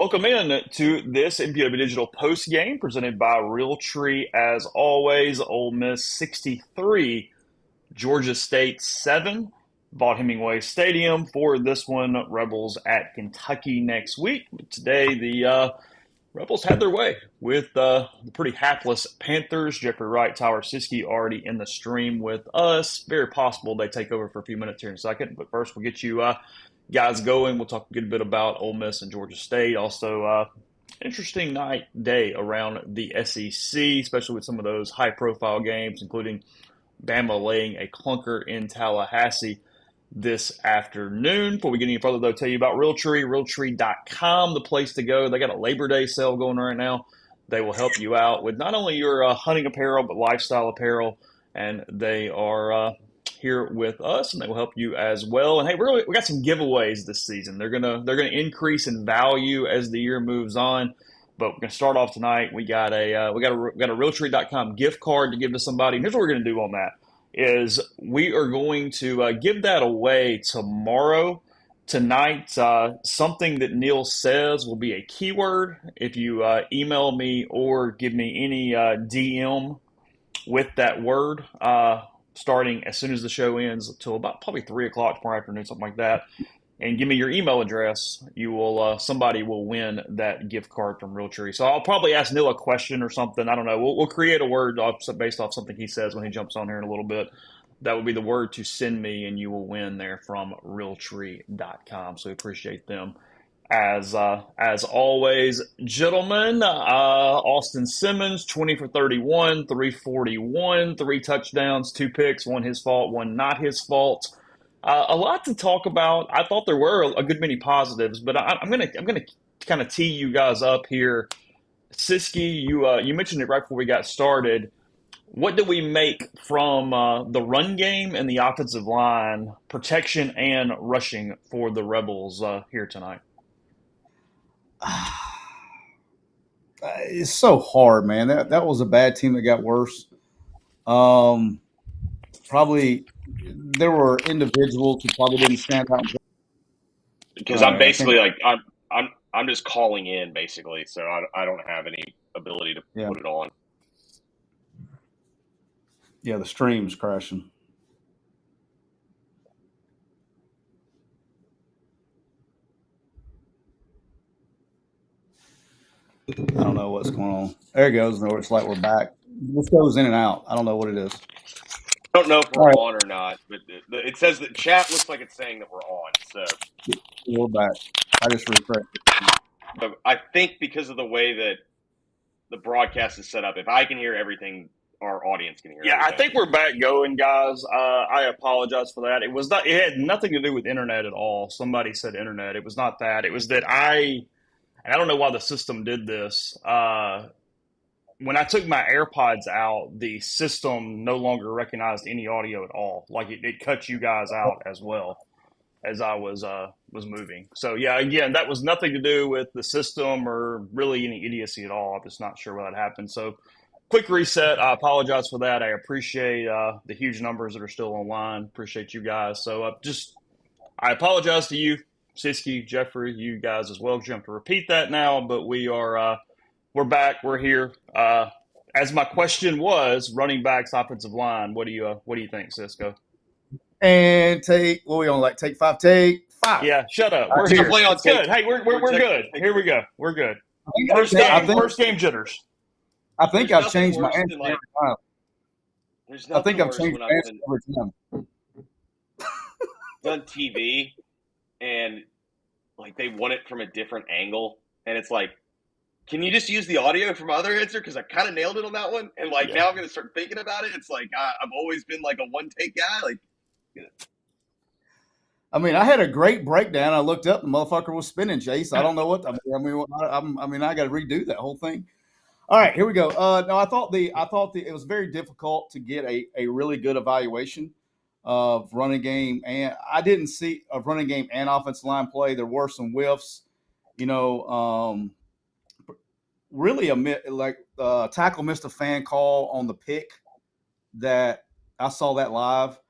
Welcome in to this MPW Digital Postgame presented by Realtree. As always, Ole Miss 63, Georgia State 7. Vaught Hemingway Stadium for this one. Rebels at Kentucky next week. Today, the Rebels had their way with the pretty hapless Panthers. Jeffrey Wright, Tyler Siskey already in the stream with us. Very possible they take over for a few minutes here in a second. But first, we'll get you guys going. We'll talk a good bit about Ole Miss and Georgia State. Also, interesting day around the SEC, especially with some of those high-profile games, including Bama laying a clunker in Tallahassee this afternoon. Before we get any further, though, tell you about Realtree, Realtree.com, the place to go. They got a Labor Day sale going right now. They will help you out with not only your hunting apparel, but lifestyle apparel. And they are here with us, and they will help you as well. And hey, we got some giveaways this season. They're gonna increase in value as the year moves on. But we're gonna start off tonight. We got a Realtree.com gift card to give to somebody. And here's what we're gonna do on that is we are going to give that away tomorrow. Tonight, something that Neil says will be a keyword. If you email me or give me any DM with that word, starting as soon as the show ends until about probably 3 o'clock tomorrow afternoon, something like that, and give me your email address, you will somebody will win that gift card from Realtree. So I'll probably ask Neil a question or something. I don't know. We'll create a word based off something he says when he jumps on here in a little bit. That would be the word to send me, and you will win there from Realtree.com. So we appreciate them. As always, gentlemen, Austin Simmons, 20 for 31, 341, 3 touchdowns, 2 picks, one his fault, one not his fault. A lot to talk about. I thought there were a good many positives, but I'm gonna kind of tee you guys up here. Siskey, you mentioned it right before we got started. What do we make from the run game and the offensive line protection and rushing for the Rebels here tonight? It's so hard, man. That was a bad team that got worse. Probably there were individuals who probably didn't stand out. Because I'm basically I'm just calling in basically, so I don't have any ability to put it on. Yeah, the stream's crashing. I don't know what's going on. There it goes. No, it's like we're back. This goes in and out. I don't know what it is. I don't know if we're on or not, but it says that chat looks like it's saying that we're on. So we're back. I just refreshed it. So I think because of the way that the broadcast is set up, if I can hear everything, our audience can hear everything. I think we're back going, guys. I apologize for that. It had nothing to do with internet at all. Somebody said internet. It was not that. It was that I don't know why the system did this. When I took my AirPods out, the system no longer recognized any audio at all. Like it cut you guys out as well as I was moving. So yeah, again, that was nothing to do with the system or really any idiocy at all. I'm just not sure why that happened. So quick reset. I apologize for that. I appreciate the huge numbers that are still online. Appreciate you guys. So I apologize to you, Siskey, Jeffrey, you guys as well. You have to repeat that now, but we're back. We're here. As my question was, running backs, offensive line. What do you think, Cisco? And take take five. Yeah, shut up. We're here. It's good. Hey, we're good. Here we go. We're good. First game jitters. I think I've changed my answer every time. I think I've changed my answer every time. Done TV, and like they want it from a different angle, and it's like, can you just use the audio from my other answer? Because I kind of nailed it on that one, and now I'm going to start thinking about it. It's like I've always been like a one take guy. Like, I mean, I had a great breakdown. I looked up, the motherfucker was spinning, Chase. I don't know what. I got to redo that whole thing. All right, here we go. No, I thought it was very difficult to get a really good evaluation of running game, and I didn't see of running game and offensive line play. There were some whiffs, really tackle missed a fan call on the pick that I saw that live.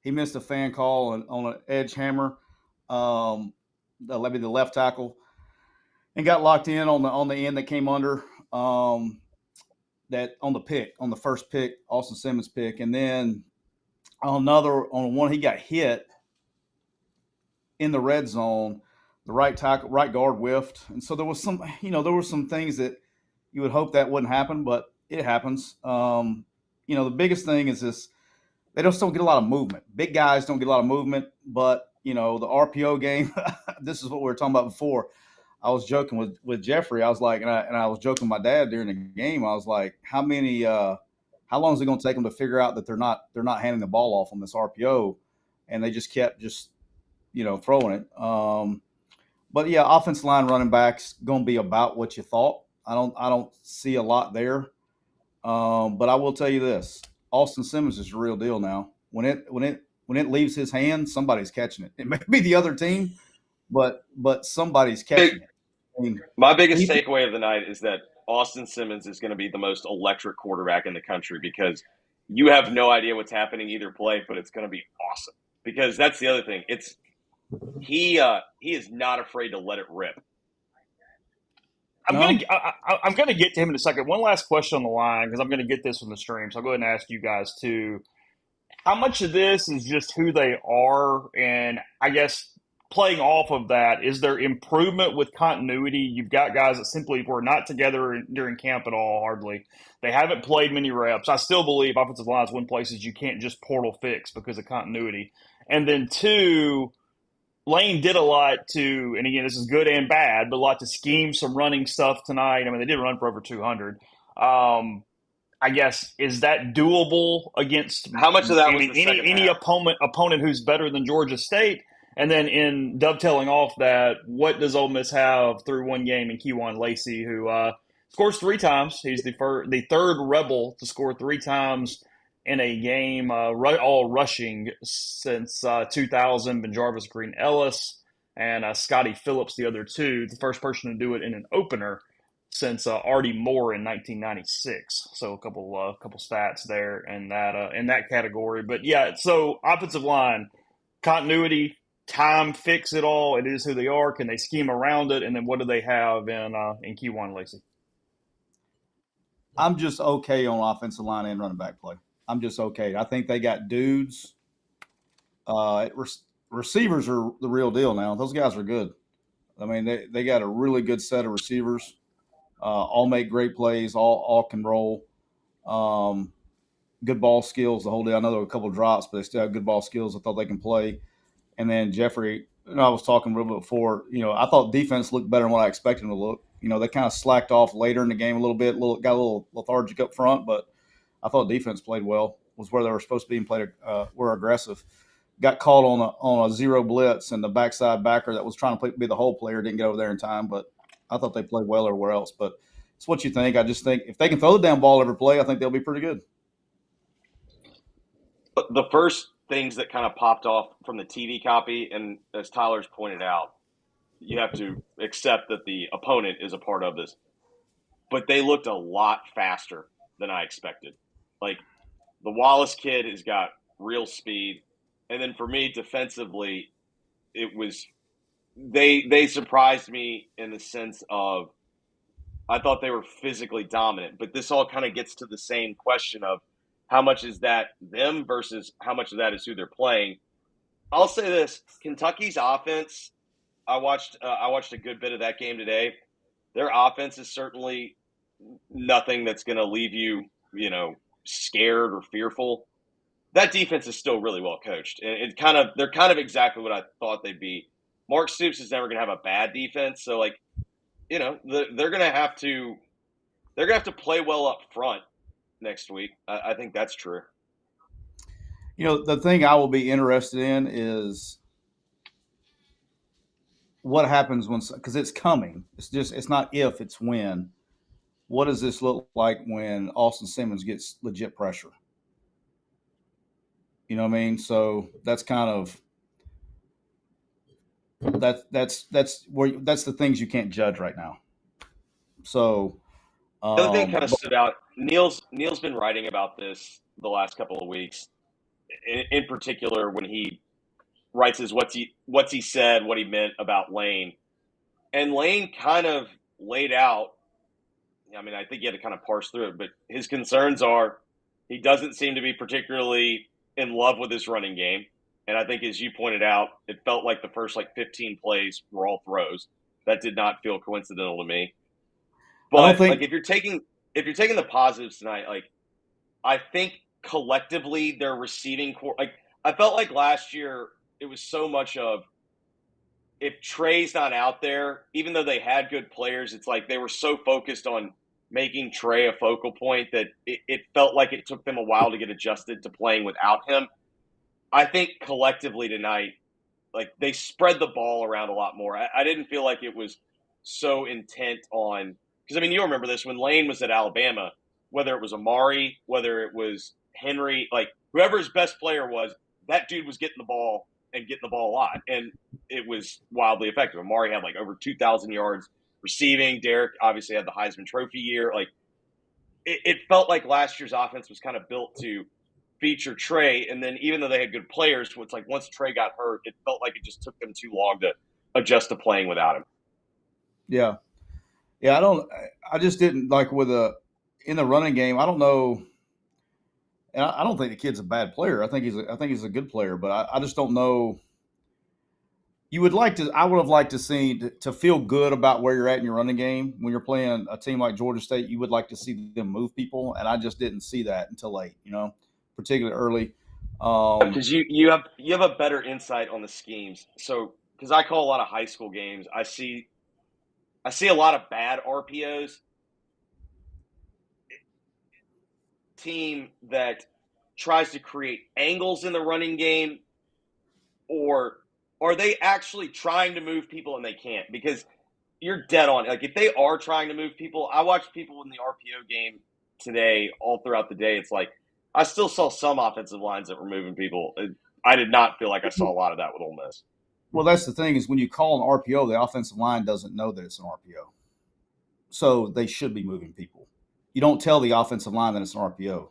He missed a fan call on an edge hammer, the left tackle. and got locked in on the end that came under that on the first pick, Austin Simmons pick, and then on one he got hit in the red zone. The right guard whiffed, and so there was some things that you would hope that wouldn't happen, but it happens. The biggest thing is this: they just don't get a lot of movement. Big guys don't get a lot of movement, but the RPO game. This is what we were talking about before. I was joking with Jeffrey. I was like, and I was joking with my dad during the game. I was like, how long is it going to take them to figure out that they're not handing the ball off on this RPO, and they just kept throwing it. But yeah, offensive line, running backs going to be about what you thought. I don't see a lot there. But I will tell you this: Austin Simmons is the real deal now. When it leaves his hand, somebody's catching it. It may be the other team, but somebody's catching it. I mean, my biggest takeaway of the night is that Austin Simmons is going to be the most electric quarterback in the country because you have no idea what's happening either play, but it's going to be awesome. Because that's the other thing. He is not afraid to let it rip. I'm gonna get to him in a second. One last question on the line because I'm gonna get this from the stream. So I'll go ahead and ask you guys too. How much of this is just who they are, and I guess playing off of that, is there improvement with continuity? You've got guys that simply were not together during camp at all, hardly. They haven't played many reps. I still believe offensive line is one places you can't just portal fix because of continuity. And then two, Lane did a lot to, and again, this is good and bad, but a lot to scheme some running stuff tonight. I mean, they did run for over 200. I guess, is that doable against how much of that was the any opponent who's better than Georgia State? And then in dovetailing off that, what does Ole Miss have through one game in Kewan Lacy, who scores 3 times? He's the third Rebel to score 3 times in a game, all rushing since 2000. Ben Jarvis, Green Ellis, and Scotty Phillips, the other two. The first person to do it in an opener since Artie Moore in 1996. So a couple stats there in that category. But yeah, so offensive line continuity, time fix it all. It is who they are. Can they scheme around it? And then what do they have in Kewan Lacy? I'm just okay on offensive line and running back play. I'm just okay. I think they got dudes. Receivers are the real deal now. Those guys are good. I mean, they got a really good set of receivers. All make great plays. All can roll. Good ball skills the whole day. I know there were a couple of drops, but they still have good ball skills. I thought they can play. And then Jeffrey, I was talking a little bit before. I thought defense looked better than what I expected them to look. They kind of slacked off later in the game a little bit. Got a little lethargic up front, but I thought defense played well. Was where they were supposed to be and played. Were aggressive. Got caught on a zero blitz, and the backside backer that was trying to be the whole player didn't get over there in time. But I thought they played well everywhere else. But it's what you think. I just think if they can throw the damn ball every play, I think they'll be pretty good. But the first things that kind of popped off from the TV copy, and as Tyler's pointed out, you have to accept that the opponent is a part of this. But they looked a lot faster than I expected. Like, the Wallace kid has got real speed. And then for me, defensively, it was they surprised me in the sense of I thought they were physically dominant. But this all kind of gets to the same question of how much is that them versus how much of that is who they're playing. I'll say this: Kentucky's offense. I watched a good bit of that game today. Their offense is certainly nothing that's going to leave you, scared or fearful. That defense is still really well coached, and they're kind of exactly what I thought they'd be. Mark Stoops is never going to have a bad defense, so they're going to have to play well up front next week. I think that's true. The thing I will be interested in is what happens because it's coming. It's not if, it's when. What does this look like when Austin Simmons gets legit pressure? You know what I mean? So that's kind of that's the things you can't judge right now. So the other thing kind of stood out. Neil's been writing about this the last couple of weeks, in particular when he writes his what's he said, what he meant about Lane. And Lane kind of laid out, I mean, I think you had to kind of parse through it, but his concerns are he doesn't seem to be particularly in love with his running game. And I think, as you pointed out, it felt like the first 15 plays were all throws. That did not feel coincidental to me. I don't But think if you're taking the positives tonight, I think collectively their receiving core, I felt like last year it was so much of, if Trey's not out there, even though they had good players, it's like they were so focused on making Trey a focal point that it felt like it took them a while to get adjusted to playing without him. I think collectively tonight, they spread the ball around a lot more. I didn't feel like it was so intent on, because I mean, you remember this when Lane was at Alabama, whether it was Amari, whether it was Henry, whoever his best player was, that dude was getting the ball and getting the ball a lot. And it was wildly effective. Amari had over 2,000 yards receiving. Derek obviously had the Heisman Trophy year. It felt like last year's offense was kind of built to feature Trey. And then even though they had good players, it's like once Trey got hurt, it felt like it just took them too long to adjust to playing without him. Yeah. Yeah, I just didn't in the running game. I don't know. And I don't think the kid's a bad player. I think he's a good player, but I just don't know. I would have liked to see to feel good about where you're at in your running game when you're playing a team like Georgia State. You would like to see them move people, and I just didn't see that until late. Particularly early. Because you have a better insight on the schemes. So because I call a lot of high school games, I see a lot of bad RPOs. Team that tries to create angles in the running game, or are they actually trying to move people and they can't? Because you're dead on. If they are trying to move people, I watched people in the RPO game today all throughout the day. It's I still saw some offensive lines that were moving people. I did not feel like I saw a lot of that with Ole Miss. Well, that's the thing is when you call an RPO, the offensive line doesn't know that it's an RPO. So they should be moving people. You don't tell the offensive line that it's an RPO.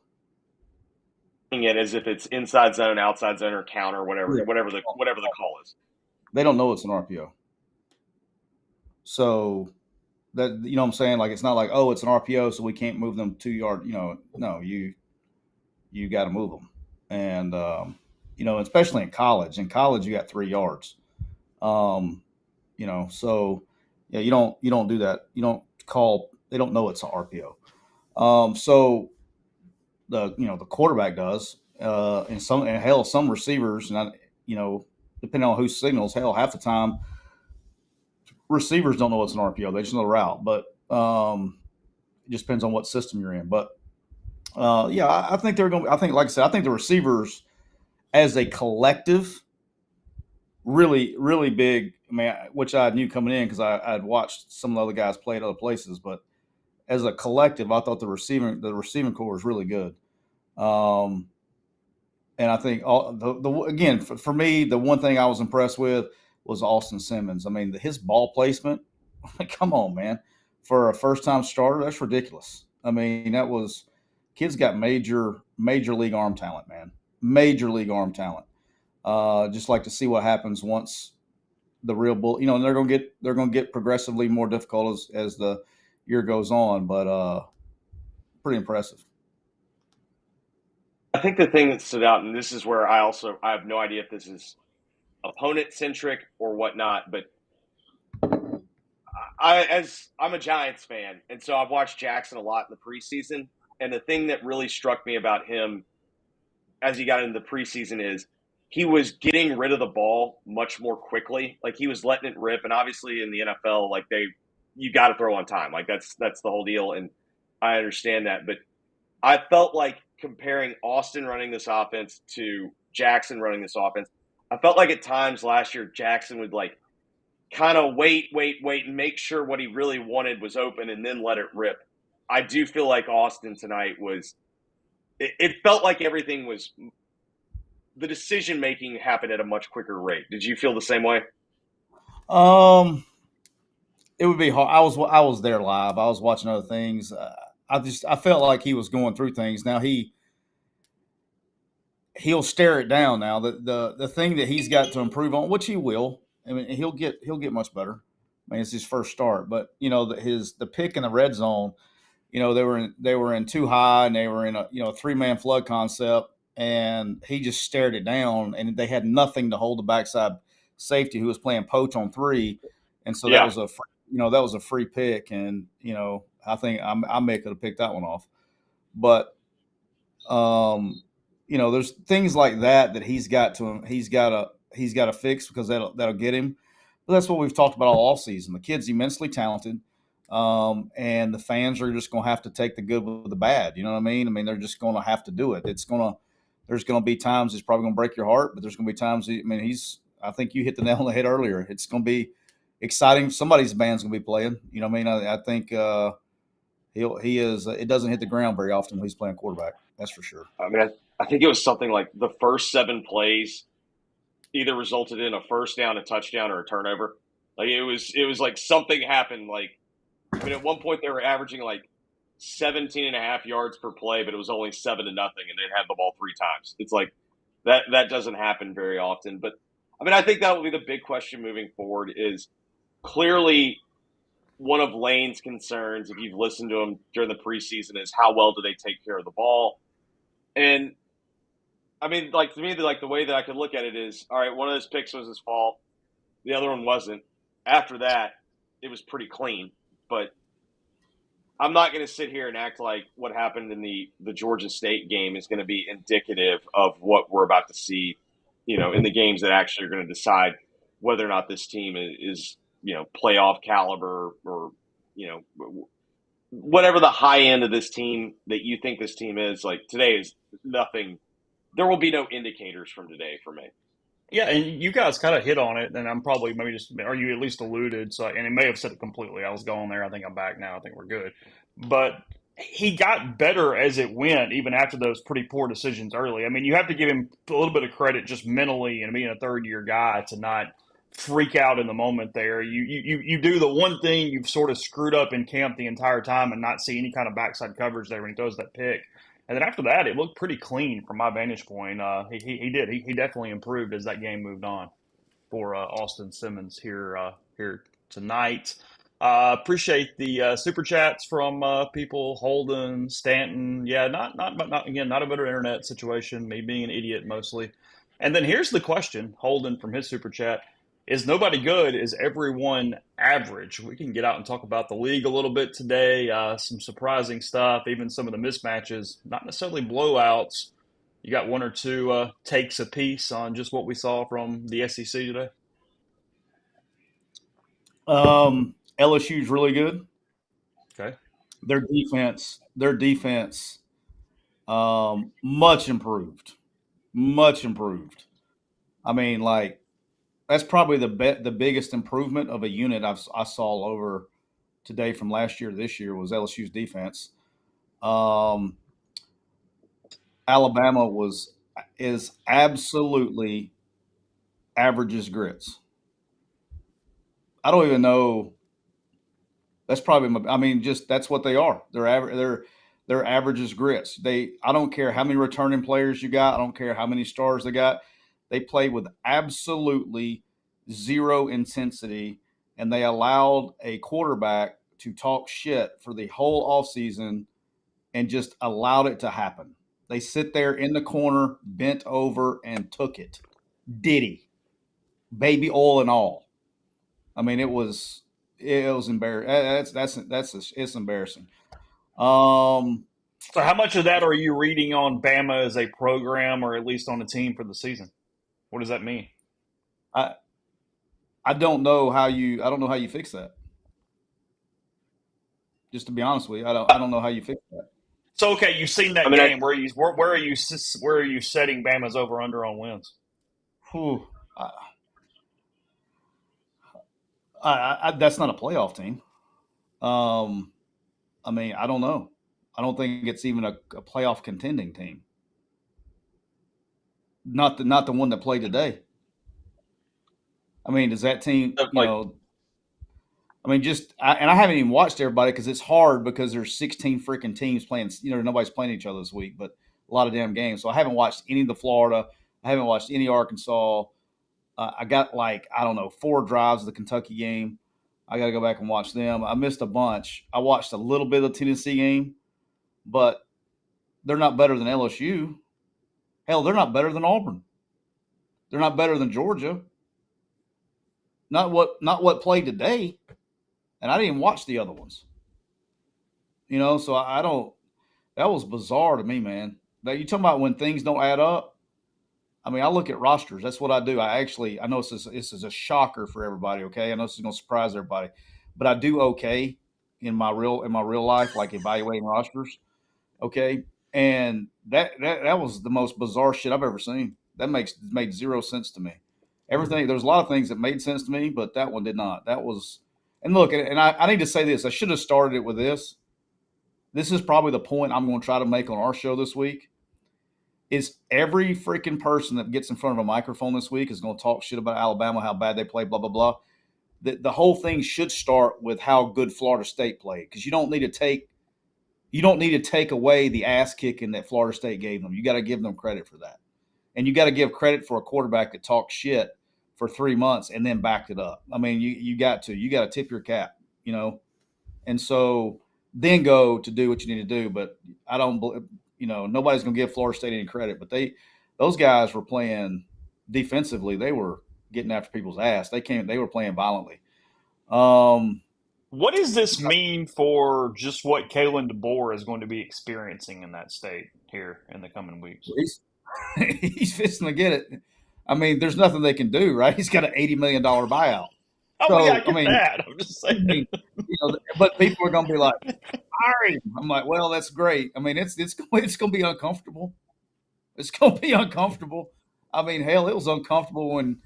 It as if it's inside zone, outside zone, or counter, whatever the call is. They don't know it's an RPO. So that what I'm saying? It's not it's an RPO, so we can't move them 2 yard. No, you got to move them, and especially in college. In college, you got 3 yards. So yeah, you don't do that. You don't call. They don't know it's an RPO. So the quarterback does, and some receivers, and depending on who signals, half the time receivers don't know it's an RPO. They just know the route, but it just depends on what system you're in. But yeah, I think they're going. I think, like I said, I think the receivers as a collective, really, really big. I mean, which I knew coming in because I'd watched some of the other guys play at other places, but as a collective, I thought the receiving core was really good. And I think again for me, the one thing I was impressed with was Austin Simmons. I mean, his ball placement. Come on, man! For a first-time starter, that's ridiculous. I mean, kid's got major league arm talent, man. Major league arm talent. Just like to see what happens once the real bull. And they're gonna get progressively more difficult as the year goes on. But pretty impressive. I think the thing that stood out, and this is where I have no idea if this is opponent centric or whatnot, but I'm a Giants fan, and so I've watched Jackson a lot in the preseason. And the thing that really struck me about him as he got into the preseason is he was getting rid of the ball much more quickly. He was letting it rip. And obviously in the NFL, you got to throw on time. That's the whole deal. And I understand that. But I felt like comparing Austin running this offense to Jackson running this offense, I felt like at times last year Jackson would kind of wait, and make sure what he really wanted was open and then let it rip. I do feel like Austin tonight it felt like everything was – the decision-making happened at a much quicker rate. Did you feel the same way? It would be hard. I was there live. I was watching other things. I felt like he was going through things. Now he'll stare it down now. The thing that he's got to improve on, which he will. I mean, he'll get much better. I mean, it's his first start, but the pick in the red zone. They were in too high, and they were in a 3-man flood concept, and he just stared it down, and they had nothing to hold the backside safety who was playing poach on 3, and so that was a free pick, and I think I may could have picked that one off, but there's things like that he's got to fix, because that'll get him. But that's what we've talked about all season. The kid's immensely talented. And the fans are just going to have to take the good with the bad. You know what I mean? I mean, they're just going to have to do it. There's going to be times it's probably going to break your heart, but there's going to be times, I think you hit the nail on the head earlier. It's going to be exciting. Somebody's band's going to be playing. You know what I mean? I think he is. It doesn't hit the ground very often when he's playing quarterback. That's for sure. I mean, I think it was something like the first 7 plays either resulted in a first down, a touchdown, or a turnover. Like it was like something happened. Like, I mean, at one point they were averaging like 17.5 yards per play, but it was only 7-0, and they'd had the ball 3 times. It's like that doesn't happen very often. But I mean, I think that will be the big question moving forward. Is clearly one of Lane's concerns, if you've listened to him during the preseason, is how well do they take care of the ball. And I mean, like, to me, like, the way that I could look at it is, all right, one of those picks was his fault, the other one wasn't. After that, it was pretty clean. But I'm not going to sit here and act like what happened in the Georgia State game is going to be indicative of what we're about to see, in the games that actually are going to decide whether or not this team is playoff caliber, or, whatever the high end of this team that you think this team is. Like, today is nothing. There will be no indicators from today for me. Yeah, and you guys kind of hit on it, and I'm probably maybe just, or you at least alluded, so, and it may have said it completely. I was going there. I think I'm back now. I think we're good. But he got better as it went, even after those pretty poor decisions early. I mean, you have to give him a little bit of credit just mentally and being a third-year guy to not freak out in the moment there. You do the one thing you've sort of screwed up in camp the entire time and not see any kind of backside coverage there when he throws that pick. And then after that, it looked pretty clean from my vantage point. He did. He definitely improved as that game moved on for Austin Simmons here tonight. Appreciate the super chats from people. Holden, Stanton. Yeah, not a better internet situation. Me being an idiot mostly. And then here's the question, Holden from his super chat. Is nobody good? Is everyone average? We can get out and talk about the league a little bit today. Some surprising stuff, even some of the mismatches, not necessarily blowouts. You got one or two takes apiece on just what we saw from the SEC today? LSU's really good. Okay. Their defense, much improved. Much improved. I mean, like, that's probably the biggest improvement of a unit I saw over today from last year to this year was LSU's defense. Alabama is absolutely average as grits. I don't even know. That's probably just that's what they are. They're average as grits. I don't care how many returning players you got. I don't care how many stars they got. They play with absolutely zero intensity, and they allowed a quarterback to talk shit for the whole offseason and just allowed it to happen. They sit there in the corner, bent over, and took it. Diddy. Baby oil and all. I mean, it was embarrassing. It's embarrassing. So how much of that are you reading on Bama as a program, or at least on a team for the season? What does that mean? I don't know how you fix that. Just to be honest with you, I don't know how you fix that. So okay, you've seen that game. Where are you setting Bama's over under on wins? That's not a playoff team. I mean, I don't know. I don't think it's even a playoff contending team. Not the one that played today. I mean, does that team, I mean, and I haven't even watched everybody because it's hard because there's 16 freaking teams playing. Nobody's playing each other this week, but a lot of damn games. So I haven't watched any of the Florida. I haven't watched any Arkansas. I got 4 drives of the Kentucky game. I got to go back and watch them. I missed a bunch. I watched a little bit of the Tennessee game, but they're not better than LSU. Hell, they're not better than Auburn. They're not better than Georgia. Not what played today. And I didn't even watch the other ones. So I don't. That was bizarre to me, man. That you talking about when things don't add up? I mean, I look at rosters. That's what I do. I know this is a shocker for everybody. Okay, I know this is going to surprise everybody, but I do okay in my real life, like evaluating rosters. Okay, and that was the most bizarre shit I've ever seen. That made zero sense to me. Everything there's a lot of things that made sense to me, but that one did not. That was, and look, and I need to say this. I should have started it with this. This is probably the point I'm going to try to make on our show this week. Is every freaking person that gets in front of a microphone this week is going to talk shit about Alabama, how bad they play, blah blah blah. The whole thing should start with how good Florida State played, because you don't need to take away the ass kicking that Florida State gave them. You got to give them credit for that. And you got to give credit for a quarterback that talked shit for 3 months and then backed it up. I mean, you got to tip your cap, And so then go to do what you need to do. But I don't, nobody's going to give Florida State any credit. But those guys were playing defensively. They were getting after people's ass. They were playing violently. What does this mean for just what Kalen Deboer is going to be experiencing in that state here in the coming weeks? He's fixing to get it. I mean, there's nothing they can do, right? He's got an $80 million buyout. Oh, So, yeah, I get that. I'm just saying. But people are going to be like, "Hire him." I'm like, well, that's great. I mean, it's going to be uncomfortable. It's going to be uncomfortable. I mean, hell, it was uncomfortable when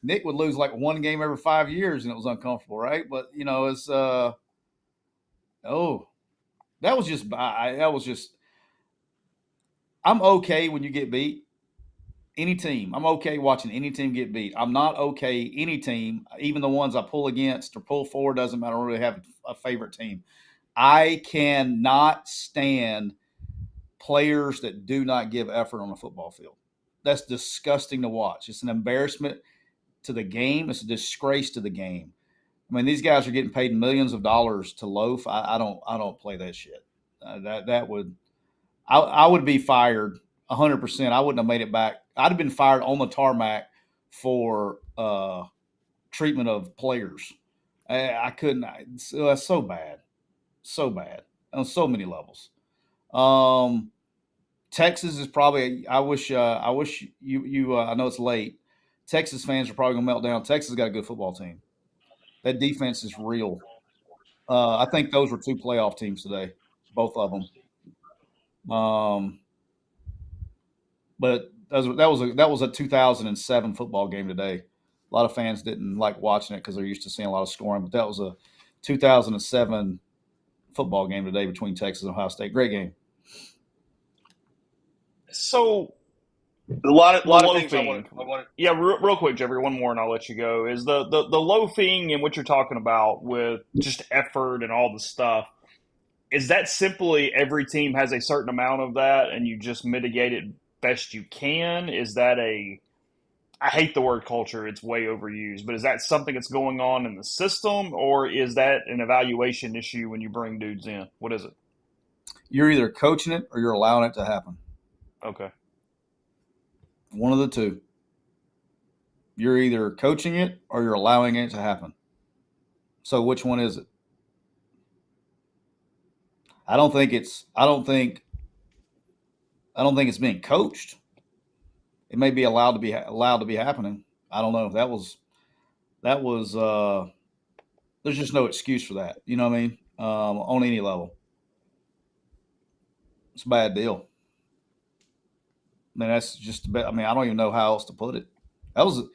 Nick would lose like one game every 5 years, and it was uncomfortable, right? But it's that was just. I'm okay when you get beat. Any team. I'm okay watching any team get beat. I'm not okay any team, even the ones I pull against or pull for, doesn't matter. I don't really have a favorite team. I cannot stand players that do not give effort on the football field. That's disgusting to watch. It's an embarrassment to the game. It's a disgrace to the game. I mean, these guys are getting paid millions of dollars to loaf. I don't play that shit. I would be fired 100%. I wouldn't have made it back. I'd have been fired on the tarmac for treatment of players. I couldn't. That's so bad, on so many levels. Texas is probably. I wish you. I know it's late. Texas fans are probably gonna melt down. Texas has got a good football team. That defense is real. I think those were two playoff teams today, both of them. But that was a 2007 football game today. A lot of fans didn't like watching it because they're used to seeing a lot of scoring. But that was a 2007 football game today between Texas and Ohio State. Great game. So a lot of things I want. Yeah, real quick, Jeffrey. One more, and I'll let you go. Is the loafing and what you're talking about with just effort and all the stuff? Is that simply every team has a certain amount of that, and you just mitigate it best you can? Is that I hate the word culture; it's way overused. But is that something that's going on in the system, or is that an evaluation issue when you bring dudes in? What is it? You're either coaching it or you're allowing it to happen. Okay. One of the two. You're either coaching it or you're allowing it to happen. So which one is it? I don't think it's being coached. It may be allowed to be happening. I don't know. That was there's just no excuse for that. You know what I mean? On any level. It's a bad deal. I mean, that's just I don't even know how else to put it. It wasn't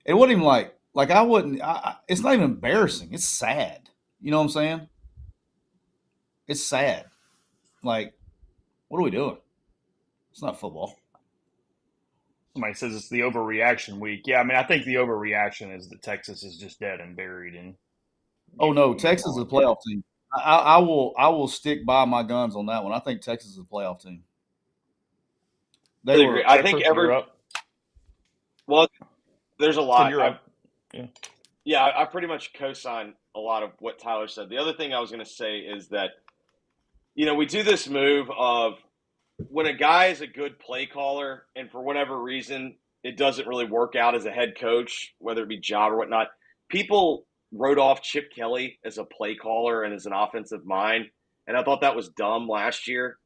even like I wouldn't it's not even embarrassing. It's sad. You know what I'm saying? It's sad. Like, what are we doing? It's not football. Somebody says it's the overreaction week. Yeah, I mean, I think the overreaction is that Texas is just dead and buried in. Oh no, Texas is a playoff team. I will stick by my guns on that one. I think Texas is a playoff team. I think well, there's a lot. Yeah, I pretty much co-sign a lot of what Tyler said. The other thing I was going to say is that, we do this move of when a guy is a good play caller and for whatever reason it doesn't really work out as a head coach, whether it be job or whatnot, people wrote off Chip Kelly as a play caller and as an offensive mind. And I thought that was dumb last year.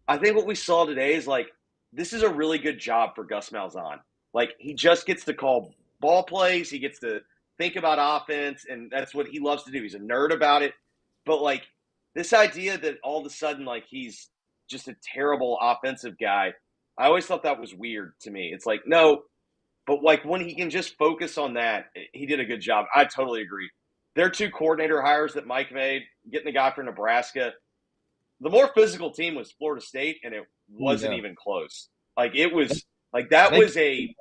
I think what we saw today is this is a really good job for Gus Malzahn. He just gets to call ball plays. He gets to think about offense, and that's what he loves to do. He's a nerd about it. But, this idea that all of a sudden, he's just a terrible offensive guy, I always thought that was weird to me. It's no, but, when he can just focus on that, he did a good job. I totally agree. There are 2 coordinator hires that Mike made, getting the guy for Nebraska. The more physical team was Florida State, and it wasn't even close. It was that was an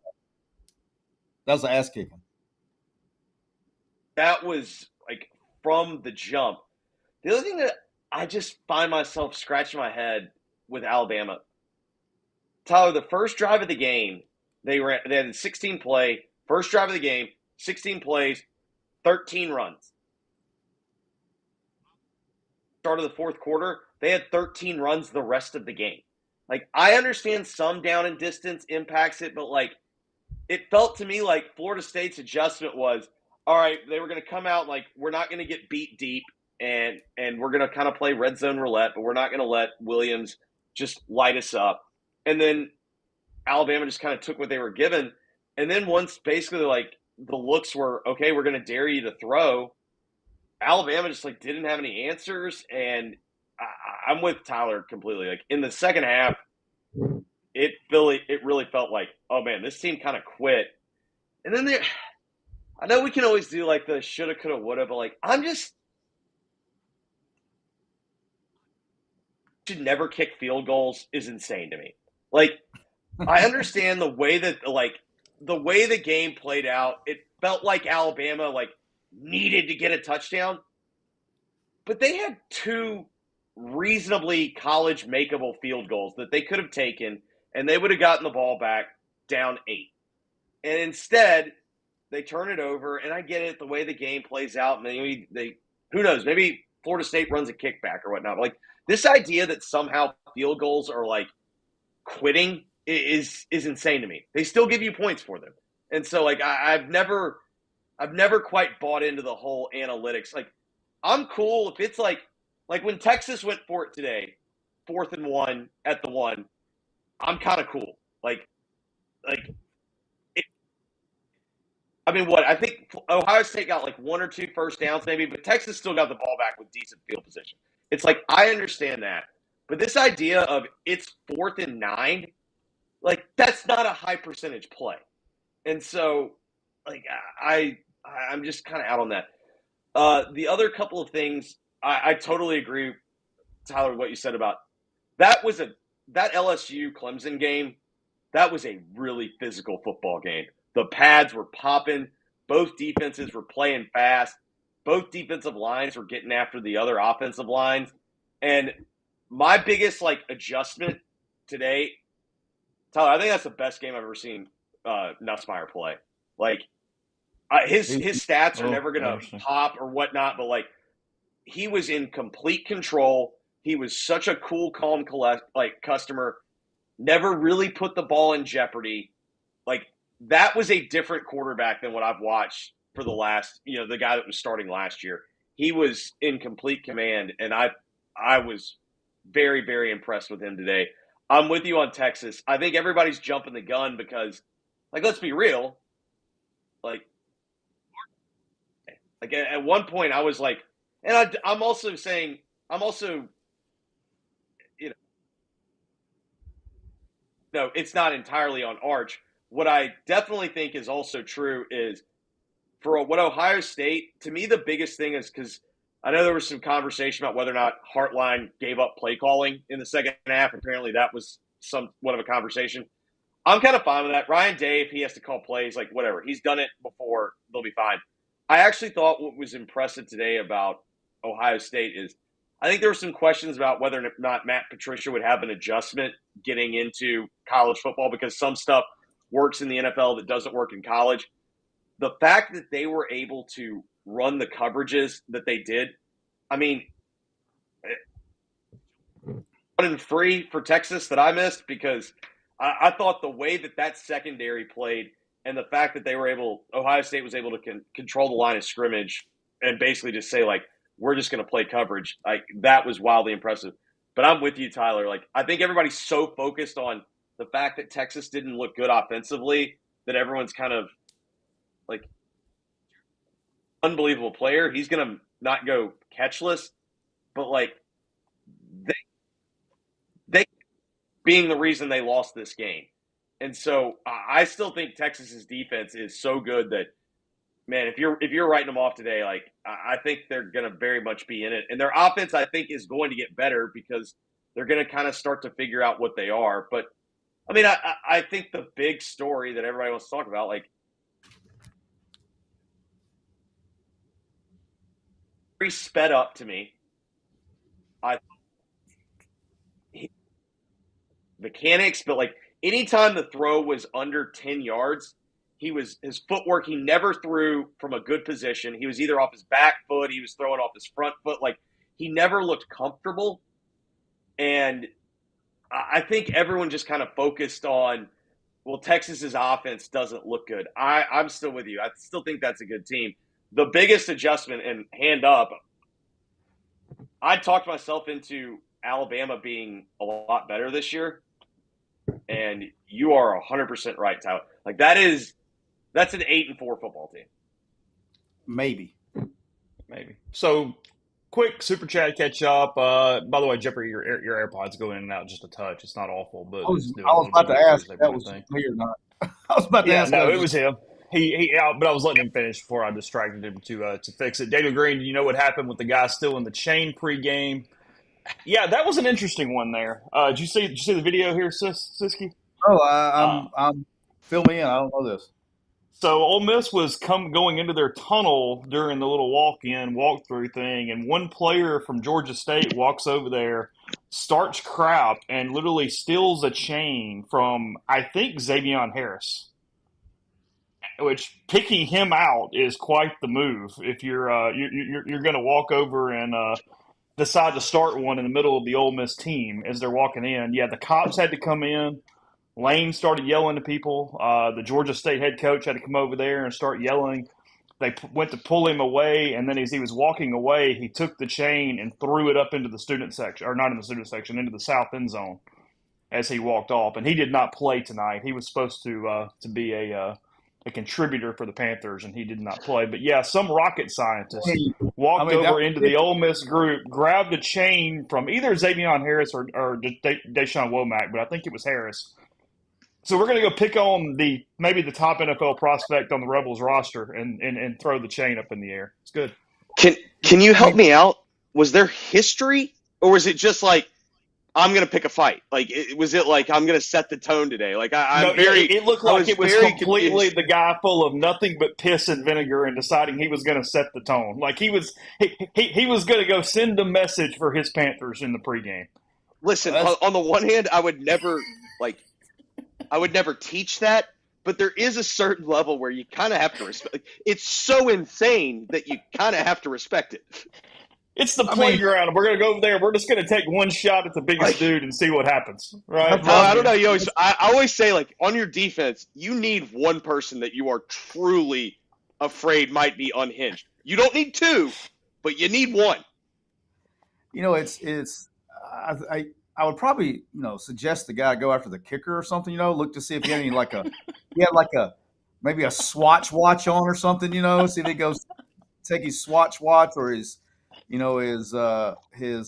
ass kicking. That was from the jump. The other thing that I just find myself scratching my head with Alabama, Tyler, the first drive of the game, they had 16 play. First drive of the game, 16 plays, 13 runs. Start of the fourth quarter, they had 13 runs the rest of the game. I understand some down and distance impacts it, but it felt to me like Florida State's adjustment was, all right, they were going to come out we're not going to get beat deep and we're going to kind of play red zone roulette, but we're not going to let Williams just light us up. And then Alabama just kind of took what they were given. And then once basically the looks were, okay, we're going to dare you to throw, Alabama just didn't have any answers. And I'm with Tyler completely. In the second half, it really felt oh man, this team kind of quit. And then I know we can always do the shoulda, coulda, woulda, but I'm just should never kick field goals is insane to me. I understand the way that the way the game played out, it felt like Alabama needed to get a touchdown, but they had 2 reasonably college makeable field goals that they could have taken, and they would have gotten the ball back down 8. And instead, they turn it over, and I get it, the way the game plays out, maybe who knows, maybe Florida State runs a kickback or whatnot. But this idea that somehow field goals are quitting is insane to me. They still give you points for them. And so I've never quite bought into the whole analytics. I'm cool if it's when Texas went for it today, 4th and 1 at the 1, I'm kind of cool. I think Ohio State got 1 or 2 first downs maybe, but Texas still got the ball back with decent field position. It's I understand that. But this idea of it's 4th and 9, that's not a high percentage play. And so, I'm just kind of out on that. The other couple of things, I totally agree, Tyler, with what you said about that LSU Clemson game. That was a really physical football game. The pads were popping. Both defenses were playing fast. Both defensive lines were getting after the other offensive lines. And my biggest adjustment today, Tyler, I think that's the best game I've ever seen Nussmeier play. His stats are never going to pop or whatnot, but he was in complete control. He was such a cool, calm, customer. Never really put the ball in jeopardy. That was a different quarterback than what I've watched for the last, the guy that was starting last year. He was in complete command, and I was very, very impressed with him today. I'm with you on Texas. I think everybody's jumping the gun because, let's be real. At one point I was and I'm also saying, no, it's not entirely on Arch. What I definitely think is also true is for what Ohio State, to me, the biggest thing is because I know there was some conversation about whether or not Hartline gave up play calling in the second half. Apparently that was somewhat of a conversation. I'm kind of fine with that. Ryan Day, if he has to call plays, whatever. He's done it before. They'll be fine. I actually thought what was impressive today about Ohio State is I think there were some questions about whether or not Matt Patricia would have an adjustment getting into college football because some stuff works in the NFL that doesn't work in college. The fact that they were able to run the coverages that they did. I mean, 1-3 for Texas that I missed because I thought the way that secondary played and the fact that Ohio State was able to control the line of scrimmage and basically just say, like, we're just going to play coverage, like, that was wildly impressive. But I'm with you, Tyler. Like, I think everybody's so focused on the fact that Texas didn't look good offensively that everyone's kind of like, unbelievable player. He's going to not go catchless, but like they being the reason they lost this game. And so I still think Texas's defense is so good that, man, if you're writing them off today, like, I think they're going to very much be in it. And their offense, I think, is going to get better because they're going to kind of start to figure out what they are. But I mean, I think the big story that everybody wants to talk about, like, very sped up to me. Mechanics, but like anytime the throw was under 10 yards, his footwork, he never threw from a good position. He was either off his back foot, he was throwing off his front foot. Like, he never looked comfortable. And I think everyone just kind of focused on, well, Texas's offense doesn't look good. I'm still with you. I still think that's a good team. The biggest adjustment, and hand up, I talked myself into Alabama being a lot better this year. And you are 100% right, Tyler. Like, that's an 8-4 football team. Maybe. So, quick super chat catch up. By the way, Jeffrey, your AirPods go in and out just a touch. It's not awful, but I was about to ask if that was me or not. I was about to ask. No, it was him. He out, but I was letting him finish before I distracted him to fix it. Daniel Green, do you know what happened with the guy still in the chain pregame? Yeah, that was an interesting one there. Did you see the video here, Siski? Oh, I'm fill me in. I don't know this. So Ole Miss was going into their tunnel during the little walkthrough thing, and one player from Georgia State walks over there, starts crap, and literally steals a chain from, I think, Xavier Harris. Which, picking him out is quite the move if you're going to walk over and decide to start one in the middle of the Ole Miss team as they're walking in. Yeah, the cops had to come in. Lane started yelling to people. The Georgia State head coach had to come over there and start yelling. They went to pull him away, and then as he was walking away, he took the chain and threw it up into the student section, or not in the student section, into the south end zone as he walked off. And he did not play tonight. He was supposed to be a contributor for the Panthers, and he did not play. But, yeah, some rocket scientist walked over into the Ole Miss group, grabbed a chain from either Xavier Harris or Deshaun Womack, but I think it was Harris. So we're going to go pick on maybe the top NFL prospect on the Rebels roster and throw the chain up in the air. It's good. Can you help me out? Was there history, or was it just like, I'm going to pick a fight? Like, was it like, I'm going to set the tone today? Like, it looked like it was completely the guy full of nothing but piss and vinegar and deciding he was going to set the tone. Like, he was going to go send a message for his Panthers in the pregame. Listen, on the one hand, I would never teach that, but there is a certain level where you kind of have to respect. It's so insane that you kind of have to respect it. It's the playground. We're going to go over there. We're just going to take one shot at the biggest dude and see what happens, right? I don't know. I always say, like, on your defense, you need one person that you are truly afraid might be unhinged. You don't need two, but you need one. You know, I would probably, suggest the guy go after the kicker or something, look to see if he had any maybe a Swatch watch on or something, see if he goes take his Swatch watch or his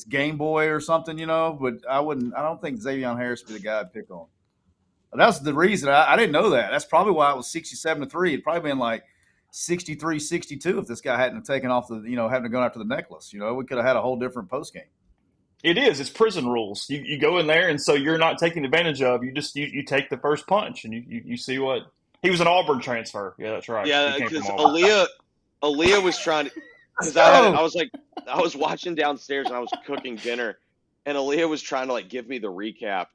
Game Boy or something, but I don't think Xavier Harris would be the guy I'd pick on. But that's the reason I didn't know that. That's probably why it was 67-3. It'd probably been like 63-62 if this guy hadn't taken off hadn't gone after the necklace. We could have had a whole different post game. It is. It's prison rules. You go in there, and so you're not taking advantage of. You just you take the first punch, and you see what he was an Auburn transfer. Yeah, that's right. Yeah, because Aaliyah was trying to. Because I was watching downstairs and I was cooking dinner, and Aaliyah was trying to like give me the recap.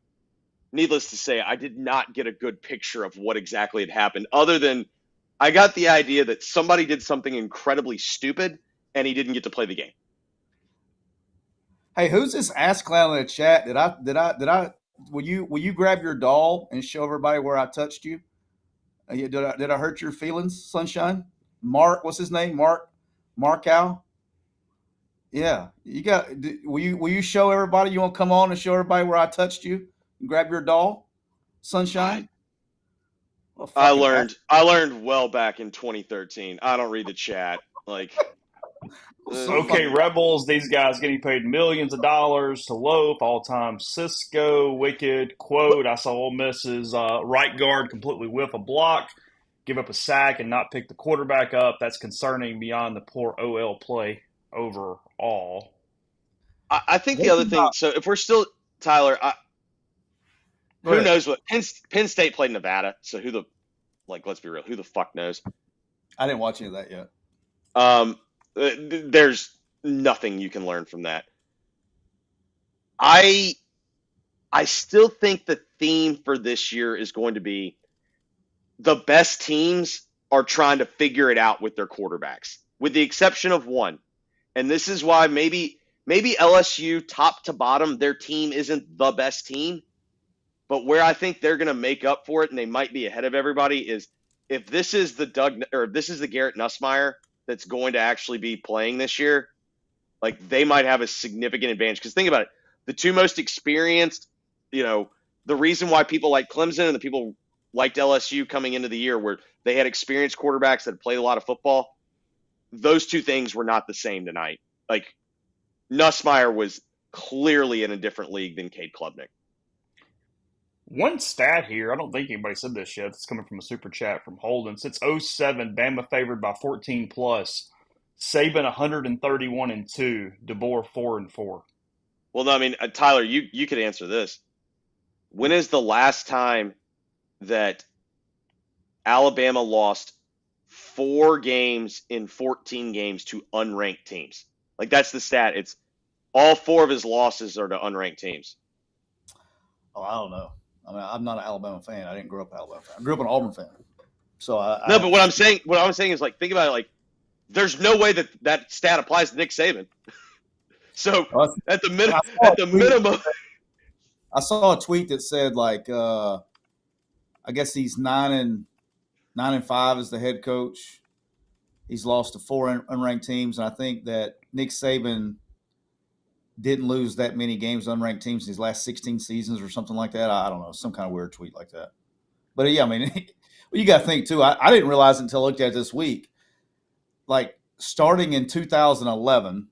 Needless to say, I did not get a good picture of what exactly had happened, other than I got the idea that somebody did something incredibly stupid and he didn't get to play the game. Hey, who's this ass clown in the chat? Will you grab your doll and show everybody where I touched you? Did I hurt your feelings, Sunshine? Mark, what's his name? Markow? Yeah, will you show everybody? You want to come on and show everybody where I touched you? And grab your doll, Sunshine. Well, I learned well back in 2013. I don't read the chat. Like, Okay, Rebels, these guys getting paid millions of dollars to loaf, all-time Cisco, wicked, quote, I saw Ole Miss's right guard completely whiff a block, give up a sack, and not pick the quarterback up. That's concerning beyond the poor OL play overall. I think the other thing, so if we're still, Tyler, who knows what, Penn State played Nevada, so let's be real, who the fuck knows? I didn't watch any of that yet. There's nothing you can learn from that. I still think the theme for this year is going to be the best teams are trying to figure it out with their quarterbacks, with the exception of one. And this is why maybe LSU, top to bottom, their team isn't the best team. But where I think they're going to make up for it, and they might be ahead of everybody, is if this is the Garrett Nussmeier that's going to actually be playing this year, like they might have a significant advantage. Because think about it, the two most experienced, the reason why people like Clemson and the people liked LSU coming into the year where they had experienced quarterbacks that had played a lot of football, those two things were not the same tonight. Like Nussmeier was clearly in a different league than Cade Klubnik. One stat here, I don't think anybody said this yet. It's coming from a super chat from Holden. Since 07, Bama favored by 14 plus. Saban 131-2. Deboer 4-4. Well, no, I mean, Tyler, you could answer this. When is the last time that Alabama lost 4 games in 14 games to unranked teams? Like that's the stat. It's all 4 of his losses are to unranked teams. Oh, I don't know. I mean, I'm not an Alabama fan. I didn't grow up an Alabama fan. I grew up an Auburn fan. So but what I'm saying is like, think about it. Like, there's no way that stat applies to Nick Saban. So at the minimum, I saw a tweet that said like, I guess he's 9-5 as the head coach. He's lost to 4 unranked teams, and I think that Nick Saban didn't lose that many games to unranked teams in his last 16 seasons or something like that. I don't know, some kind of weird tweet like that. But yeah, I mean, well, you got to think too. I didn't realize it until I looked at it this week. Like starting in 2011,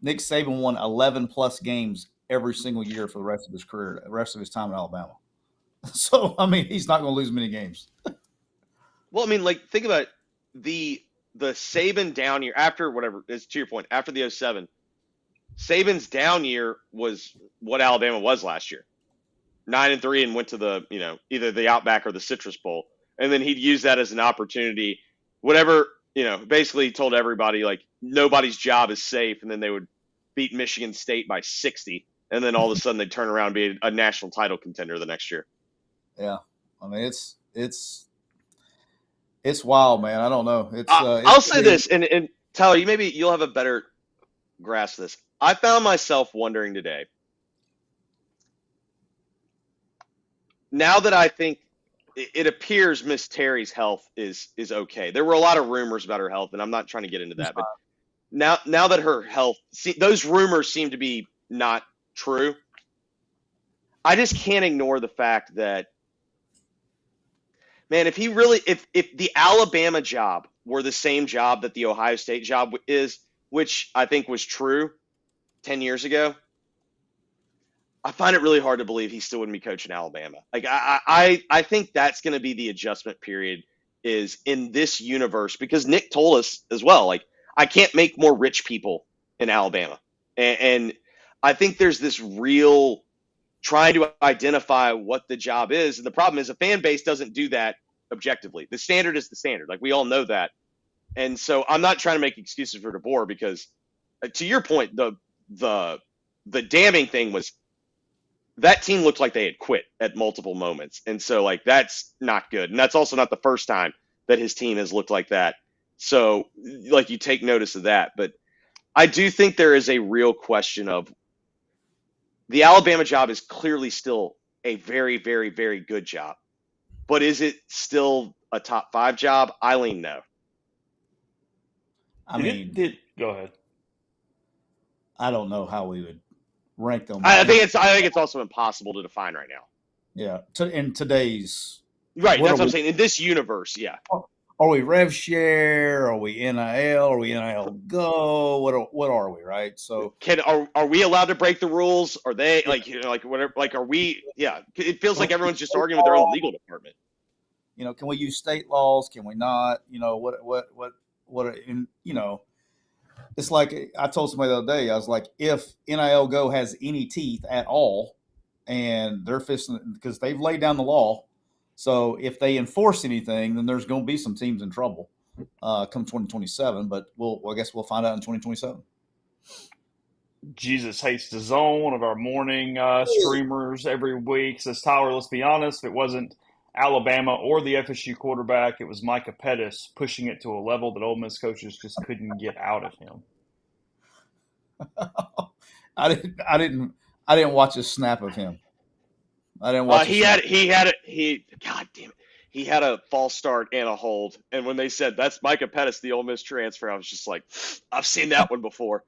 Nick Saban won 11 plus games every single year for the rest of his career, the rest of his time in Alabama. So, I mean, he's not going to lose many games. Well, I mean, like, think about it. The Saban down year after whatever is to your point, after the 07, Saban's down year was what Alabama was last year. 9-3 and went to the, either the Outback or the Citrus Bowl. And then he'd use that as an opportunity, whatever, basically told everybody like nobody's job is safe. And then they would beat Michigan State by 60. And then all of a sudden they'd turn around and be a national title contender the next year. Yeah. I mean, it's wild, man. I don't know. I'll say this, and Tyler, you'll have a better grasp of this. I found myself wondering today, now that I think it appears Miss Terry's health is okay. There were a lot of rumors about her health, and I'm not trying to get into that. But now that her health, those rumors seem to be not true. I just can't ignore the fact that, man, if the Alabama job were the same job that the Ohio State job is, which I think was true 10 years ago, I find it really hard to believe he still wouldn't be coaching Alabama. Like I think that's going to be the adjustment period is in this universe, because Nick told us as well, like, I can't make more rich people in Alabama. And I think there's this real trying to identify what the job is. And the problem is a fan base doesn't do that objectively. The standard is the standard. Like, we all know that. And so I'm not trying to make excuses for Deboer, because to your point, the damning thing was that team looked like they had quit at multiple moments. And so, like, that's not good. And that's also not the first time that his team has looked like that. So, like, you take notice of that. But I do think there is a real question of the Alabama job is clearly still a very, very, very good job. But is it still a top 5 job? I lean no. I mean, Go ahead. I don't know how we would rank them. I think it's also impossible to define right now. Yeah, in today's right. That's what I'm saying. In this universe, yeah. Are we rev share? Are we NIL? Are we NIL go? What are we? Right. So are we allowed to break the rules? Are they like whatever? Like, are we? Yeah. It feels like everyone's just arguing with their own legal department. Can we use state laws? Can we not? What? It's like I told somebody the other day. I was like, if NIL go has any teeth at all, and they're fisting because they've laid down the law. So if they enforce anything, then there's going to be some teams in trouble come 2027. But I guess we'll find out in 2027. Jesus Hates the Zone, one of our morning streamers every week, says, Tyler, let's be honest, if it wasn't Alabama or the FSU quarterback, it was Micah Pettis pushing it to a level that Ole Miss coaches just couldn't get out of him. I didn't watch a snap of him. I didn't watch. God damn it. He had a false start and a hold. And when they said that's Micah Pettis, the Ole Miss transfer, I was just like, I've seen that one before.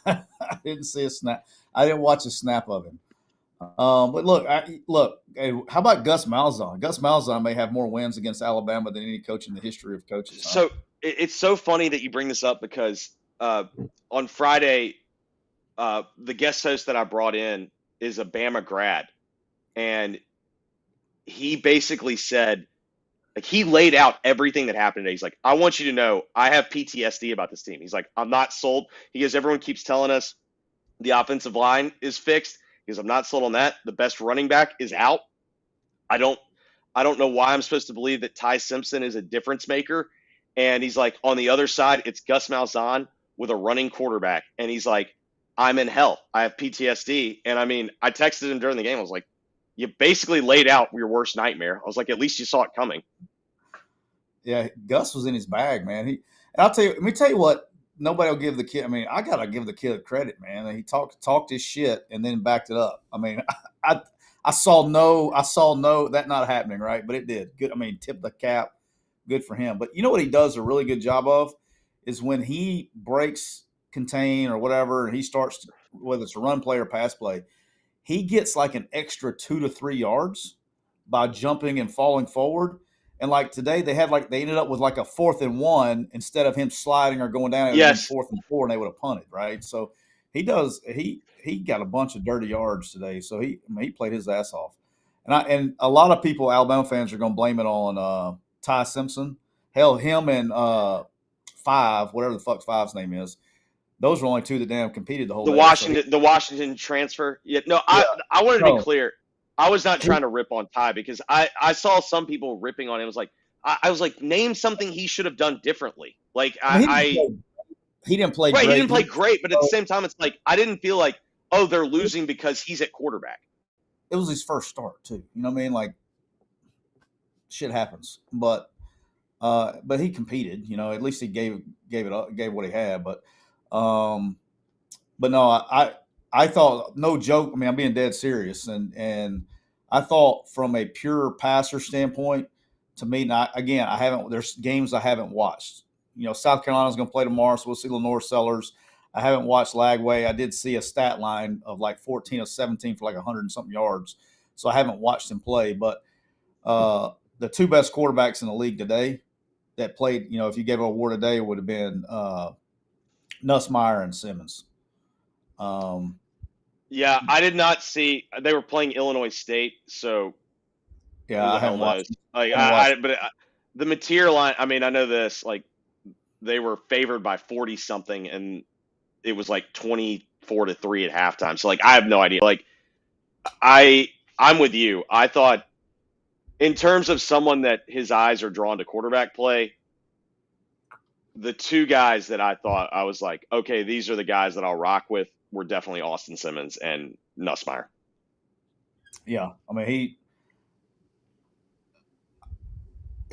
I didn't see a snap. I didn't watch a snap of him. But look. How about Gus Malzahn? Gus Malzahn may have more wins against Alabama than any coach in the history of coaches. So it's so funny that you bring this up because on Friday, the guest host that I brought in is a Bama grad, and he basically said, like, he laid out everything that happened today. He's like, I want you to know I have PTSD about this team. He's like, I'm not sold. He goes, everyone keeps telling us the offensive line is fixed. He goes, I'm not sold on that. The best running back is out. I don't know why I'm supposed to believe that Ty Simpson is a difference maker. And he's like, on the other side, it's Gus Malzahn with a running quarterback. And he's like, I'm in hell. I have PTSD. And I mean, I texted him during the game. I was like, you basically laid out your worst nightmare. I was like, at least you saw it coming. Yeah, Gus was in his bag, man. And I'll tell you, let me tell you what, nobody will give the kid. I mean, I gotta give the kid credit, man. He talked his shit and then backed it up. I mean, I saw no that not happening, right? But it did. Good. I mean, tip the cap. Good for him. But you know what he does a really good job of is when he breaks contain or whatever, and he starts, whether it's a run play or pass play, he gets like an extra 2 to 3 yards by jumping and falling forward. And like today, they ended up with like a 4th and 1 instead of him sliding or going down. Yes. 4th and 4, and they would have punted, right? So he got a bunch of dirty yards today. So he played his ass off. And a lot of people, Alabama fans, are going to blame it on Ty Simpson. Hell, him and whatever the fuck Five's name is. Those were only two that damn competed the whole day. The Washington transfer. Yeah, no, yeah. I wanted to be clear. I was not trying to rip on Ty because I saw some people ripping on him. I was like, name something he should have done differently. Like he didn't play right. Great. He didn't play great, but at the same time, it's like I didn't feel like, oh, they're losing because he's at quarterback. It was his first start too. You know what I mean? Like shit happens, but he competed. You know, at least he gave what he had. But no, I thought, no joke. I mean, I'm being dead serious, and I thought from a pure passer standpoint, to me, there's games I haven't watched. You know, South Carolina's going to play tomorrow, so we'll see Lenore Sellers. I haven't watched Lagway. I did see a stat line of like 14 of 17 for like 100 and something yards. So I haven't watched him play. But the two best quarterbacks in the league today that played, you know, if you gave an award today, it would have been Nussmeier and Simmons. Yeah, I did not see. They were playing Illinois State, so yeah, I haven't watched. The material line. I mean, I know this. Like, they were favored by 40 something, and it was like 24-3 at halftime. So, like, I have no idea. Like, I'm with you. I thought, in terms of someone that his eyes are drawn to quarterback play, the two guys that I thought I was like, okay, these are the guys that I'll rock with were definitely Austin Simmons and Nussmeier.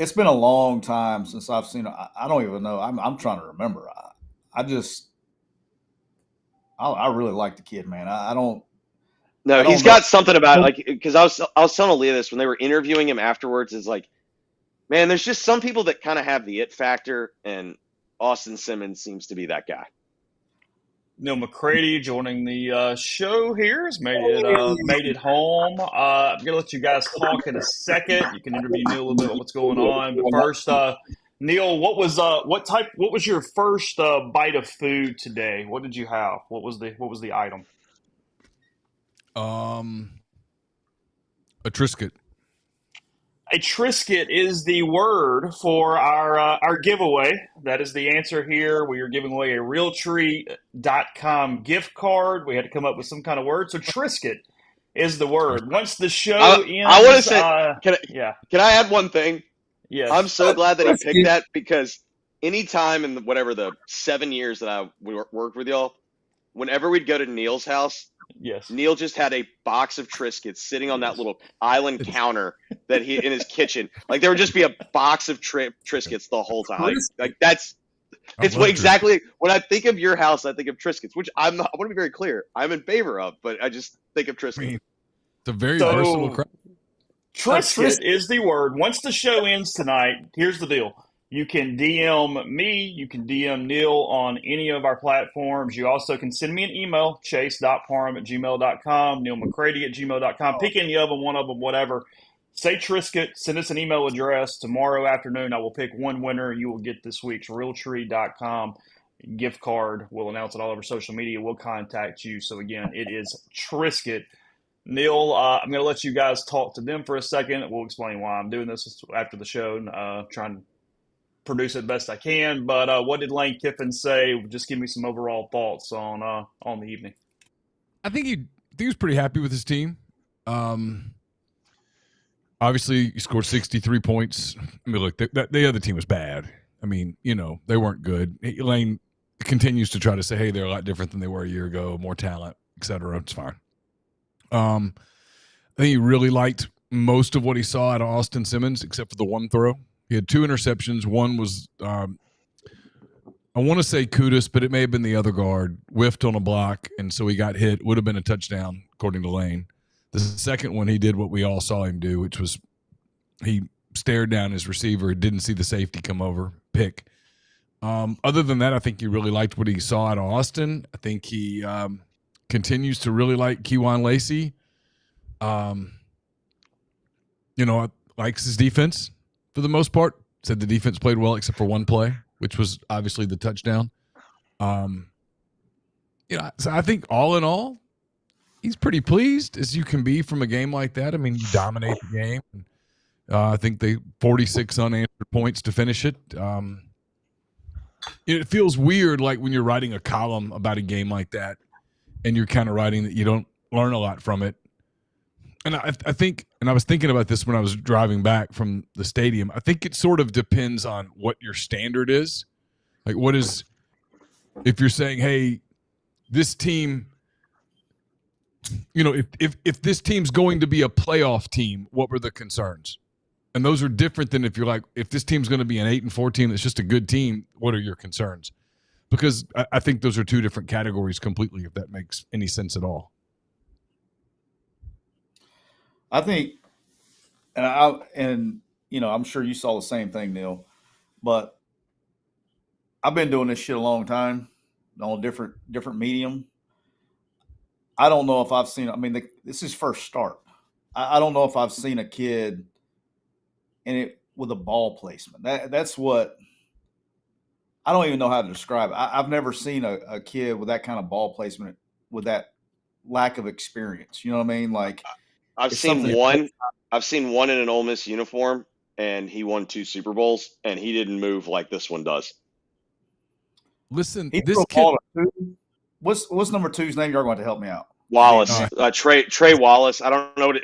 it's been a long time since I've seen. I don't even know. I'm trying to remember. I really like the kid, man. I don't. No, I he's don't know. got something about it, like, because I was telling Aaliyah this when they were interviewing him afterwards. Is like, man, there's just some people that kind of have the it factor, and Austin Simmons seems to be that guy. Neil McCready joining the show here has made it home. I'm gonna let you guys talk in a second. You can interview Neil a little bit about what's going on, but first, Neil, what was your first bite of food today? What did you have? What was the item? A Triscuit. A Triscuit is the word for our giveaway. That is the answer here. We are giving away a Realtree.com gift card. We had to come up with some kind of word. So Triscuit is the word. Once the show I want to ends, say, yeah, can I add one thing? yes. I'm so glad that he picked that, because anytime in the 7 years that I worked with y'all, whenever we'd go to Neil's house, Yes. Neil just had a box of Triscuits sitting on that little island counter that he in his kitchen. Like, there would just be a box of Triscuits the whole time. Like that's it's what exactly when I think of your house, I think of Triscuits, which I want to be very clear, I'm in favor of, but I just think of Triscuits. I mean, it's a very versatile crowd. Triscuit is the word. Once the show ends tonight, here's the deal. You can DM me. You can DM Neil on any of our platforms. You also can send me an email, chase.parham@gmail.com, neilmccready@gmail.com. Pick any of them, one of them, whatever. Say Triscuit. Send us an email address. Tomorrow afternoon, I will pick one winner. You will get this week's Realtree.com gift card. We'll announce it all over social media. We'll contact you. So, again, it is Triscuit. Neil, I'm going to let you guys talk to them for a second. We'll explain why I'm doing this after the show, trying to produce it best I can. But what did Lane Kiffin say? Just give me some overall thoughts on the evening. I think he was pretty happy with his team. Obviously, he scored 63 points. I mean, look, the other team was bad. I mean, they weren't good. Lane continues to try to say, hey, they're a lot different than they were a year ago, more talent, et cetera. It's fine. I think he really liked most of what he saw out of Austin Simmons, except for the one throw. He had 2 interceptions. One was, I want to say Kudus, but it may have been the other guard, whiffed on a block, and so he got hit. Would have been a touchdown, according to Lane. The second one, he did what we all saw him do, which was he stared down his receiver, didn't see the safety come over, pick. Other than that, I think he really liked what he saw out of Austin. I think he continues to really like Kewan Lacy. Likes his defense for the most part. Said the defense played well except for one play, which was obviously the touchdown. So I think all in all, he's pretty pleased as you can be from a game like that. I mean, you dominate the game. I think they 46 unanswered points to finish it. It feels weird, like when you're writing a column about a game like that, and you're kind of writing that you don't learn a lot from it. And I think, and I was thinking about this when I was driving back from the stadium, I think it sort of depends on what your standard is. Like, what is, if you're saying, hey, this team, if this team's going to be a playoff team, what were the concerns? And those are different than if you're like, if this team's going to be an 8-4 team that's just a good team, what are your concerns? Because I think those are 2 different categories completely, if that makes any sense at all. I think, and I'm sure you saw the same thing, Neil, but I've been doing this shit a long time on a different medium. I don't know if I've seen, this is first start. I don't know if I've seen a kid in it with a ball placement. That's what, I don't even know how to describe it. I've never seen a kid with that kind of ball placement with that lack of experience. You know what I mean? Like, I've seen one in an Ole Miss uniform, and he won 2 Super Bowls, and he didn't move like this one does. Listen, this kid. What's number 2's name? You're going to help me out. Wallace, Trey Wallace. I don't know what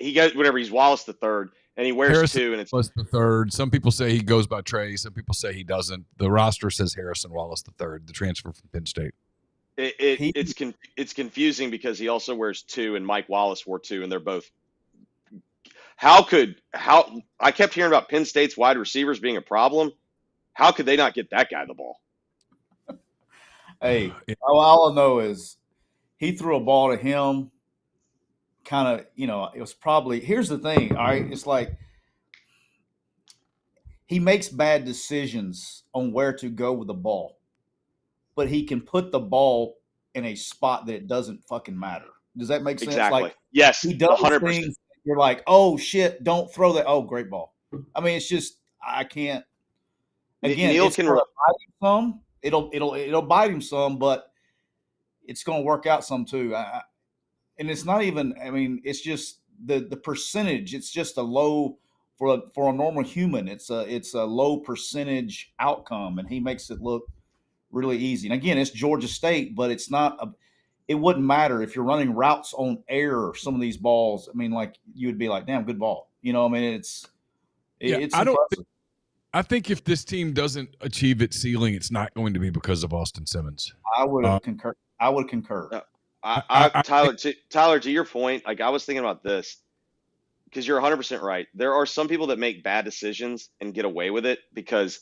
he got. Whatever. He's Wallace the third, and he wears Harrison 2, and it's Wallace the third. Some people say he goes by Trey. Some people say he doesn't. The roster says Harrison Wallace the third, the transfer from Penn State. It's confusing because he also wears 2, and Mike Wallace wore 2, and they're both. how I kept hearing about Penn State's wide receivers being a problem. How could they not get that guy the ball? Hey, all I know is he threw a ball to him. Kind of, it was probably. Here's the thing. All right, it's like he makes bad decisions on where to go with the ball, but he can put the ball in a spot that it doesn't fucking matter. Does that make sense? Exactly. Like, yes, he does 100%. things. You're like, oh shit, don't throw that. Oh, great ball. I mean, it's just I can't. Again, Neil it's can gonna bite him some. It'll bite him some, but it's going to work out some too. And it's not even. I mean, it's just the percentage. It's just a low for a normal human. It's a low percentage outcome, and he makes it look really easy. And again, it's Georgia State, but it's not. It wouldn't matter if you're running routes on air. Some of these balls. I mean, like you would be like, damn, good ball. I mean, it's impressive. I think if this team doesn't achieve its ceiling, it's not going to be because of Austin Simmons. I would concur. I would concur. Tyler, to your point, like I was thinking about this because you're 100% right. There are some people that make bad decisions and get away with it because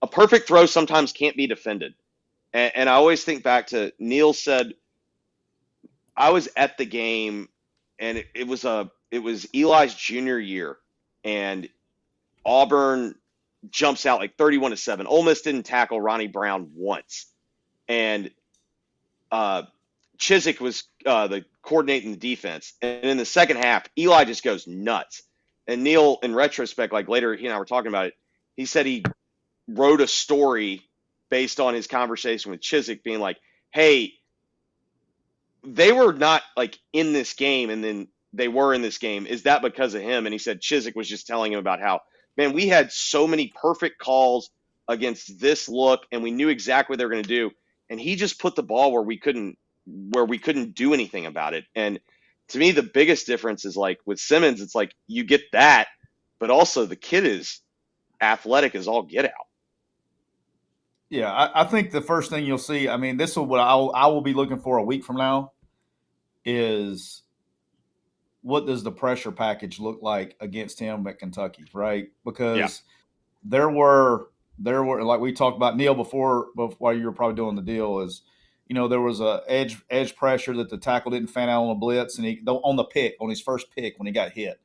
a perfect throw sometimes can't be defended. And I always think back to Neil said, I was at the game and it was Eli's junior year and Auburn jumps out like 31-7. Ole Miss didn't tackle Ronnie Brown once. And Chizik was the coordinating the defense. And in the second half, Eli just goes nuts. And Neil, in retrospect, like later he and I were talking about it, he said he wrote a story based on his conversation with Chizik being like, hey, they were not like in this game and then they were in this game. Is that because of him? And he said Chizik was just telling him about how, man, we had so many perfect calls against this look and we knew exactly what they were going to do. And he just put the ball where we couldn't do anything about it. And to me, the biggest difference is like with Simmons, it's like you get that, but also the kid is athletic as all get out. Yeah, I think the first thing you'll see, I mean, this is what I will be looking for a week from now is what does the pressure package look like against him at Kentucky, right? Because there were like we talked about Neil before while you were probably doing the deal is, there was a edge pressure that the tackle didn't fan out on a blitz and he on his first pick when he got hit,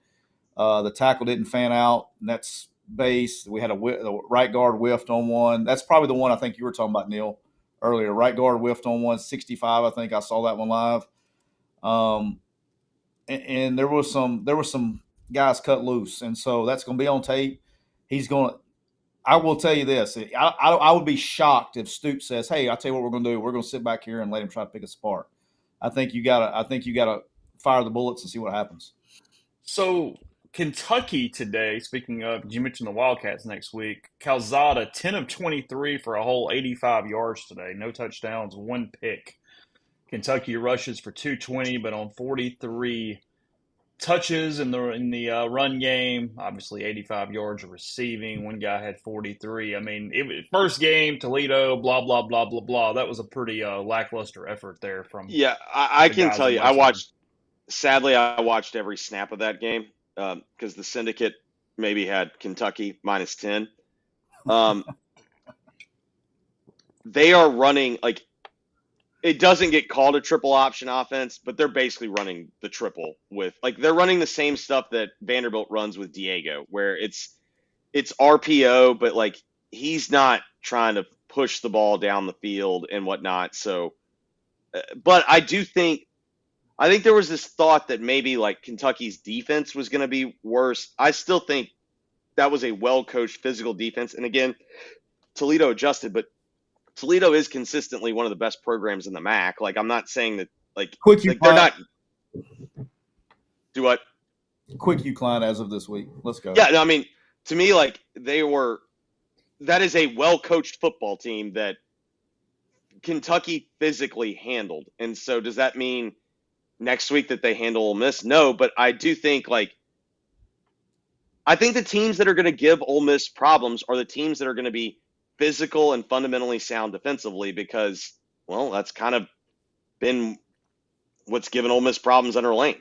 the tackle didn't fan out and that's base. We had the right guard whiffed on one. That's probably the one I think you were talking about, Neil, earlier. Right guard whiffed on 165. I think I saw that one live. And there was some guys cut loose, and so that's going to be on tape. I will tell you this: I would be shocked if Stoops says, "Hey, I'll tell you what we're going to do. We're going to sit back here and let him try to pick us apart." I think you gotta fire the bullets and see what happens. So Kentucky today, speaking of, you mentioned the Wildcats next week. Calzada, 10 of 23 for a whole 85 yards today. No touchdowns, one pick. Kentucky rushes for 220, but on 43 touches in the run game, obviously 85 yards of receiving. One guy had 43. I mean, first game, Toledo, blah, blah, blah, blah, blah. That was a pretty lackluster effort there from I can tell you, sadly, I watched every snap of that game because the syndicate maybe had Kentucky minus 10. They are running like it doesn't get called a triple option offense, but they're basically running the triple with like they're running the same stuff that Vanderbilt runs with Diego, where it's RPO, but like he's not trying to push the ball down the field and whatnot. So, but I think there was this thought that maybe like Kentucky's defense was going to be worse. I still think that was a well-coached physical defense. And again, Toledo adjusted, but Toledo is consistently one of the best programs in the MAC. Like, I'm not saying that they're not. Do what? Quick UConn as of this week. Let's go. Yeah, no, I mean, to me, like that is a well-coached football team that Kentucky physically handled. And so does that mean next week that they handle Ole Miss? No, but I do think I think the teams that are going to give Ole Miss problems are the teams that are going to be physical and fundamentally sound defensively because, well, that's kind of been what's given Ole Miss problems under Lane.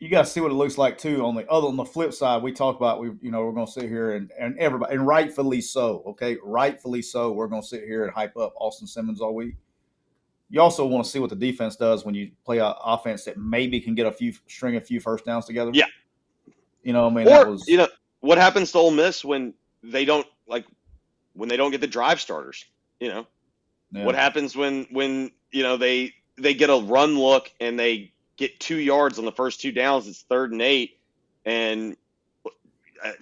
You got to see what it looks like too. On the flip side, we talk about we're going to sit here and everybody, and rightfully so. Okay, rightfully so. We're going to sit here and hype up Austin Simmons all week. You also want to see what the defense does when you play an offense that maybe can get string a few first downs together. Yeah. Or what happens to Ole Miss when they don't get the drive starters? What happens when they get a run look and they get 2 yards on the first 2 downs? It's 3rd and 8, and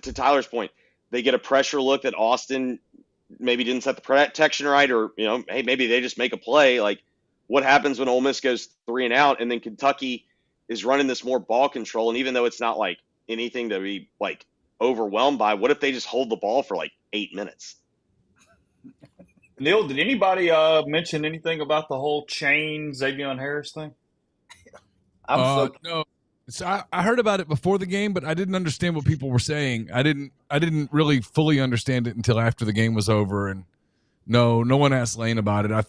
to Tyler's point, they get a pressure look that Austin maybe didn't set the protection right, or hey, maybe they just make a play. Like, what happens when Ole Miss goes 3 and out, and then Kentucky is running this more ball control? And even though it's not like anything to be like overwhelmed by, what if they just hold the ball for like 8 minutes? Neil, did anybody mention anything about the whole chain Xavier Harris thing? No. So I heard about it before the game, but I didn't understand what people were saying. I didn't really fully understand it until after the game was over. And no one asked Lane about it. I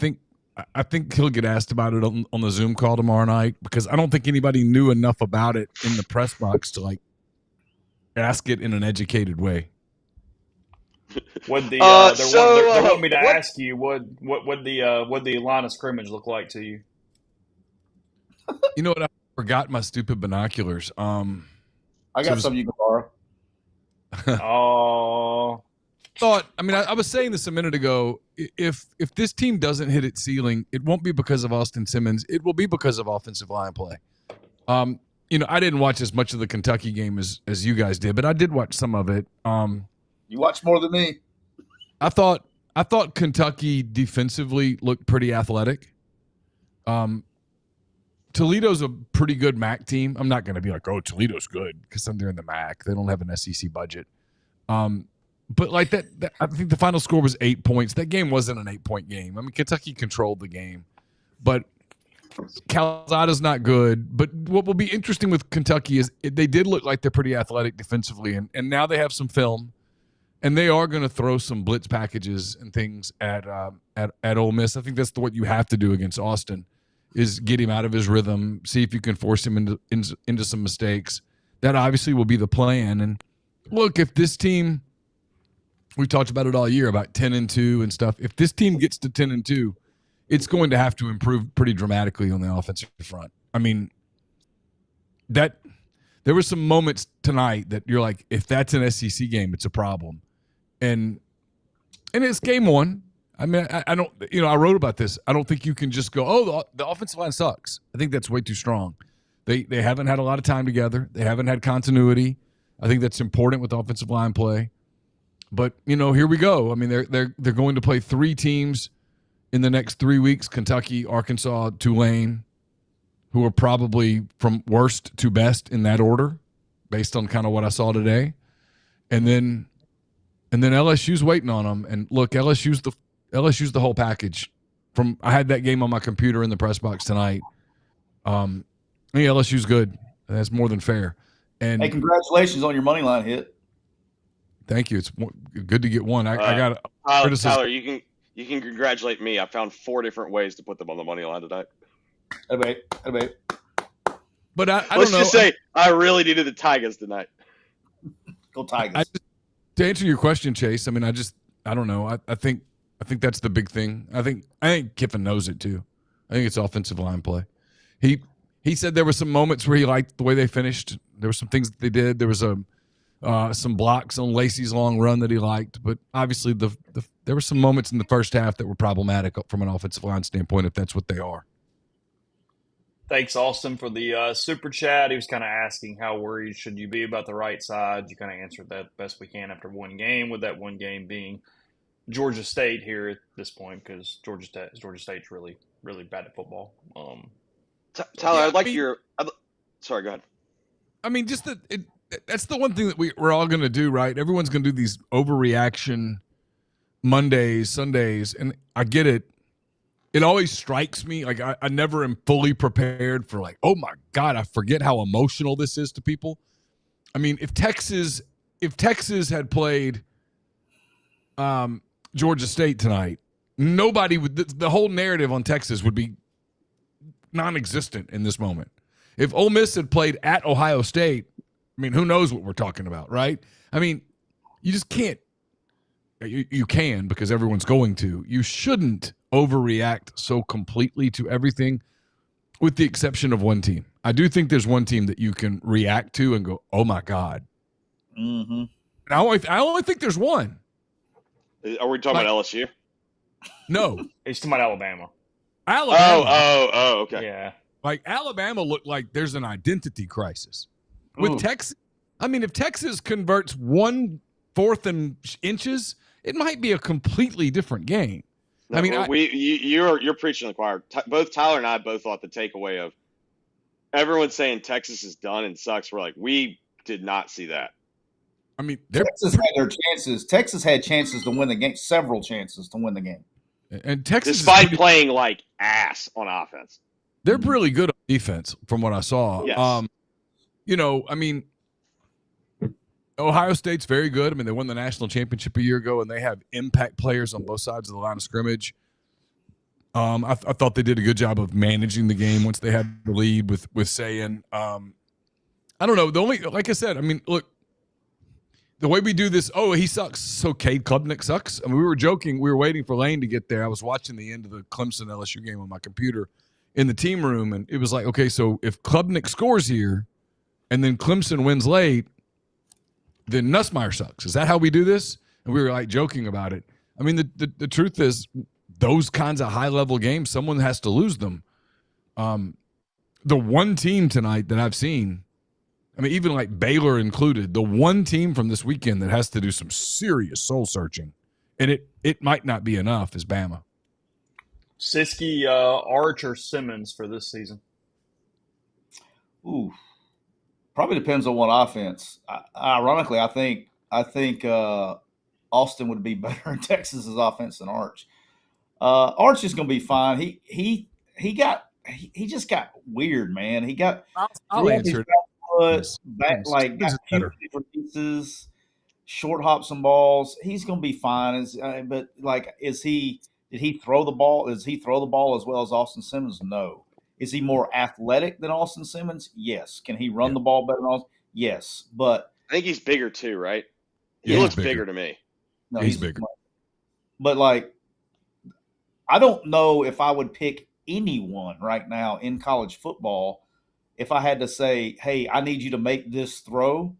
think he'll get asked about it on the Zoom call tomorrow night, because I don't think anybody knew enough about it in the press box to like ask it in an educated way. What they want me to ask you? What the line of scrimmage look like to you? You know what? I forgot my stupid binoculars. I got some you can borrow. Oh. I was saying this a minute ago. If this team doesn't hit its ceiling, it won't be because of Austin Simmons. It will be because of offensive line play. I didn't watch as much of the Kentucky game as you guys did, but I did watch some of it. You watched more than me. I thought Kentucky defensively looked pretty athletic. Toledo's a pretty good MAC team. I'm not going to be like, oh, Toledo's good because they're in the MAC. They don't have an SEC budget. But like that, I think the final score was 8 points. That game wasn't an 8-point game. I mean, Kentucky controlled the game, but Calzada's not good. But what will be interesting with Kentucky is they did look like they're pretty athletic defensively, and now they have some film, and they are going to throw some blitz packages and things at Ole Miss. I think that's what you have to do against Austin, is get him out of his rhythm, see if you can force him into some mistakes. That obviously will be the plan. And look, if this team, we talked about it all year about 10-2 and stuff. If this team gets to 10-2, it's going to have to improve pretty dramatically on the offensive front. I mean, there were some moments tonight that you're like, if that's an SEC game, it's a problem. And it's game one. I mean, I don't, I wrote about this. I don't think you can just go, oh, the offensive line sucks. I think that's way too strong. They haven't had a lot of time together. They haven't had continuity. I think that's important with offensive line play. But, here we go. I mean, they're going to play 3 teams in the next 3 weeks: Kentucky, Arkansas, Tulane, who are probably from worst to best in that order, based on kind of what I saw today. And then LSU's waiting on them. And look, LSU's the whole package. I had that game on my computer in the press box tonight. LSU's good. That's more than fair. And hey, congratulations on your money line hit. Thank you. It's good to get one. I got Tyler. You can congratulate me. I found 4 different ways to put them on the money line tonight. But I don't know. Let's just say I really needed the Tigers tonight. Go Tigers. To answer your question, Chase, I mean, I don't know. I think that's the big thing. I think Kiffin knows it too. I think it's offensive line play. He said there were some moments where he liked the way they finished. There were some things that they did. There was some blocks on Lacy's long run that he liked, but obviously there were some moments in the first half that were problematic from an offensive line standpoint, if that's what they are. Thanks, Austin, for the super chat. He was kind of asking how worried should you be about the right side. You kind of answered that best we can after one game, with that one game being Georgia State here at this point, because Georgia State's really, really bad at football. Tyler, sorry, go ahead. I mean, just that's the one thing that we're all going to do, right? Everyone's going to do these overreaction Mondays, Sundays, and I get it. It always strikes me, like I never am fully prepared for, like, oh my God, I forget how emotional this is to people. I mean, if Texas had played Georgia State tonight, nobody would, the whole narrative on Texas would be non-existent in this moment. If Ole Miss had played at Ohio State, I mean, who knows what we're talking about, right? I mean, you just can't. You can because everyone's going to. You shouldn't overreact so completely to everything, with the exception of one team. I do think there's one team that you can react to and go, "Oh my God!" Mm-hmm. And I only think there's one. Are we talking about LSU? No, He's talking about Alabama. Alabama. Oh, okay. Yeah. Like Alabama looked like there's an identity crisis. With Texas, I mean, if Texas converts 1/4 in inches, it might be a completely different game. No, I mean, you're preaching to the choir. Both Tyler and I both thought the takeaway of everyone's saying Texas is done and sucks. We're like, we did not see that. I mean, Texas had their chances. Texas had chances to win the game, several chances to win the game. And Texas, despite playing like ass on offense, they're really good on defense, from what I saw. Yes. You know, I mean, Ohio State's very good. I mean, they won the national championship a year ago, and they have impact players on both sides of the line of scrimmage. I thought they did a good job of managing the game once they had the lead with saying, I don't know. Like I said, I mean, look, the way we do this, he sucks, so Cade Klubnik sucks. I mean, we were joking. We were waiting for Lane to get there. I was watching the end of the Clemson LSU game on my computer in the team room, and it was like, okay, so if Klubnik scores here and then Clemson wins late, then Nussmeier sucks. Is that how we do this? And we were like joking about it. I mean, the truth is, those kinds of high-level games, someone has to lose them. The one team tonight that I've seen, I mean, even like Baylor included, the one team from this weekend that has to do some serious soul-searching, and it might not be enough, is Bama. Siski, Arch, or Simmons for this season? Ooh, probably depends on what offense. Ironically, I think Austin would be better in Texas's offense than Arch. Arch is going to be fine. He just got weird, man. He got I'll answer it. Back like got releases, short hops and balls. He's going to be fine. But like, did he throw the ball? Does he throw the ball as well as Austin Simmons? No. Is he more athletic than Austin Simmons? Yes. Can he run the ball better than Austin? Yes. But I think he's bigger too, right? He looks bigger to me. No, he's bigger. But like, I don't know if I would pick anyone right now in college football if I had to say, hey, I need you to make this throw.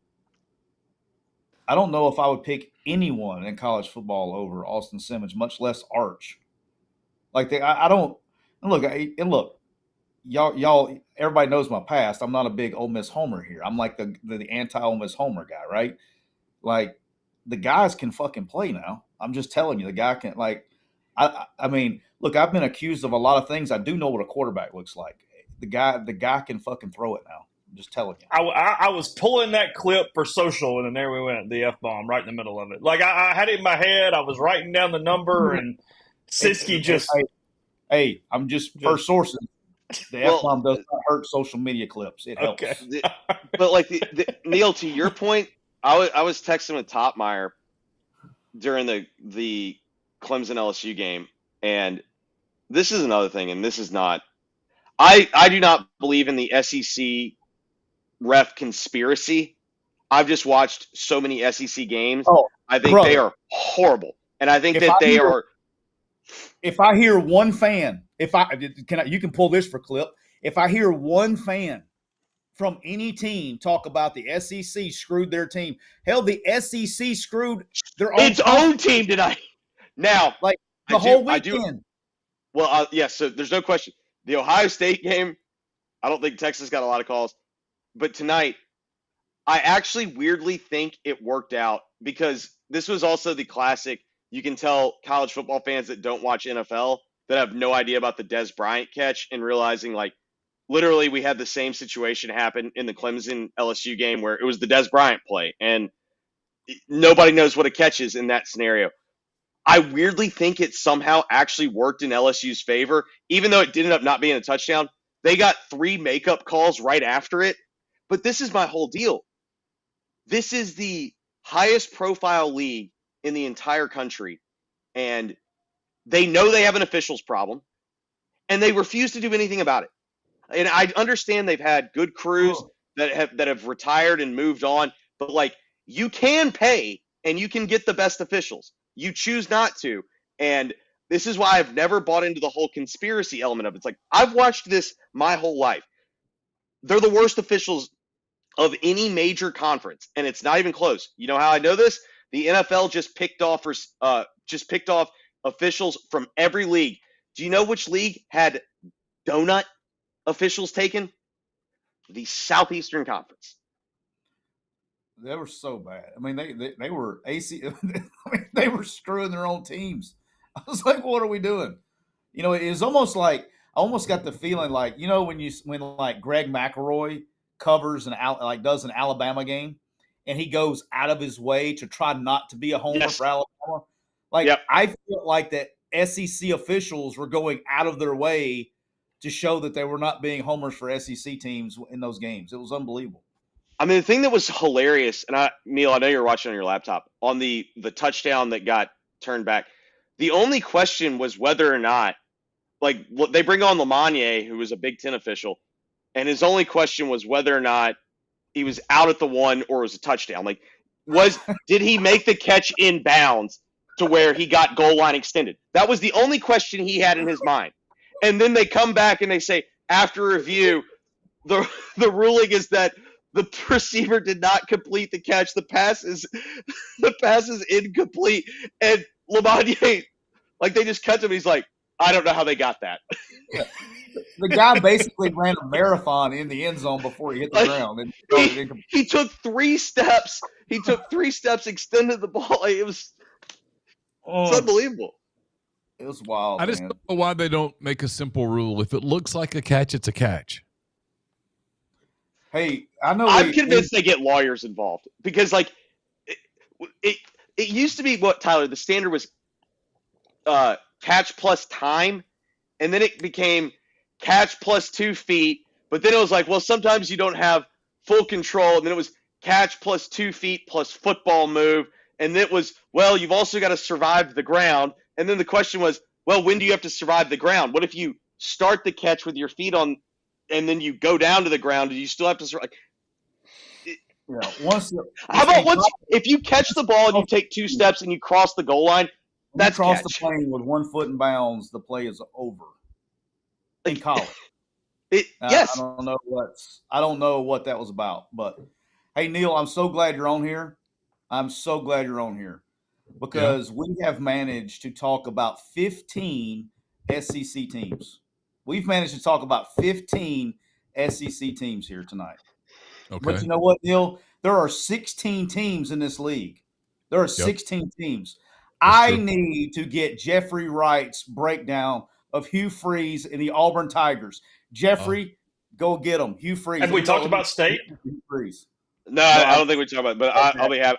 I don't know if I would pick anyone in college football over Austin Simmons, much less Arch. Like I don't look. Y'all, everybody knows my past. I'm not a big Ole Miss homer here. I'm like the anti Ole Miss homer guy, right? Like, the guys can fucking play now. I'm just telling you, the guy can. Like, I mean, look, I've been accused of a lot of things. I do know what a quarterback looks like. The guy can fucking throw it now. I'm just telling you. I was pulling that clip for social, and then there we went, the F-bomb right in the middle of it. Like, I had it in my head. I was writing down the number, and Siski just – Hey, I'm just first sources. The F-bomb does not hurt social media clips. It helps. Okay. But like Neil, to your point, I was texting with Topmeyer during the Clemson LSU game, and this is another thing, and this is not – I do not believe in the SEC ref conspiracy. I've just watched so many SEC games. I think they are horrible, and I think that they are – if I hear one fan, you can pull this for clip. If I hear one fan from any team talk about the SEC screwed their team, hell, the SEC screwed their own team tonight. Now, like the whole weekend. Yes. So there's no question. The Ohio State game, I don't think Texas got a lot of calls, but tonight, I actually weirdly think it worked out because this was also the classic. You can tell college football fans that don't watch NFL that have no idea about the Des Bryant catch and realizing, like, literally we had the same situation happen in the Clemson LSU game where it was the Des Bryant play, and nobody knows what a catch is in that scenario. I weirdly think it somehow actually worked in LSU's favor, even though it did end up not being a touchdown. They got 3 makeup calls right after it. But this is my whole deal. This is the highest profile league in the entire country, and they know they have an officials problem, and they refuse to do anything about it. and I understand they've had good crews that have retired and moved on, but like you can pay and you can get the best officials. You choose not to, and this is why I've never bought into the whole conspiracy element of it. It's like I've watched this my whole life. They're the worst officials of any major conference, and it's not even close. You know how I know this? The NFL just picked off officials from every league. Do you know which league had donut officials taken? The Southeastern Conference. They were so bad. I mean, they were AC. I mean, they were screwing their own teams. I was like, what are we doing? You know, it was almost like I almost got the feeling like, you know, when like Greg McElroy covers does an Alabama game, and he goes out of his way to try not to be a homer for Alabama. Like I feel like that SEC officials were going out of their way to show that they were not being homers for SEC teams in those games. It was unbelievable. I mean, the thing that was hilarious, and Neil, I know you're watching on your laptop, on the touchdown that got turned back, the only question was whether or not, like, they bring on Lamagna, who was a Big Ten official, and his only question was whether or not he was out at the one or it was a touchdown. Like, did he make the catch in bounds to where he got goal line extended? That was the only question he had in his mind. And then they come back and they say, after review, the ruling is that the receiver did not complete the catch. The pass is incomplete. And Lamagna, like, they just cut to him. He's like, I don't know how they got that. Yeah. The guy basically ran a marathon in the end zone before he hit the ground. And he took 3 steps. He took 3 steps, extended the ball. Like, it's unbelievable. It was wild. I just don't know why they don't make a simple rule. If it looks like a catch, it's a catch. Hey, I know. I'm convinced they get lawyers involved because, like, it used to be what, Tyler? The standard was catch plus time, and then it became catch plus 2 feet. But then it was like, well, sometimes you don't have full control, and then it was catch plus 2 feet plus football move, and then it was, well, you've also got to survive the ground. And then the question was, well, when do you have to survive the ground? What if you start the catch with your feet on, and then you go down to the ground, and you still have to survive? How about if you catch the ball and you take 2 steps and you cross the goal line? That's cross catch. The plane with 1 foot in bounds. The play is over. In college, yes. I don't know what that was about. But hey, Neil, I'm so glad you're on here. Because we have managed to talk about 15 SEC teams. We've managed to talk about 15 SEC teams here tonight. Okay. But you know what, Neil? There are 16 teams in this league. There are 16 teams. I need to get Jeffrey Wright's breakdown of Hugh Freeze and the Auburn Tigers. Jeffrey, go get them. Hugh Freeze. Have we talked about State? Hugh Freeze. No, I don't think we talked about it, but I'll be happy.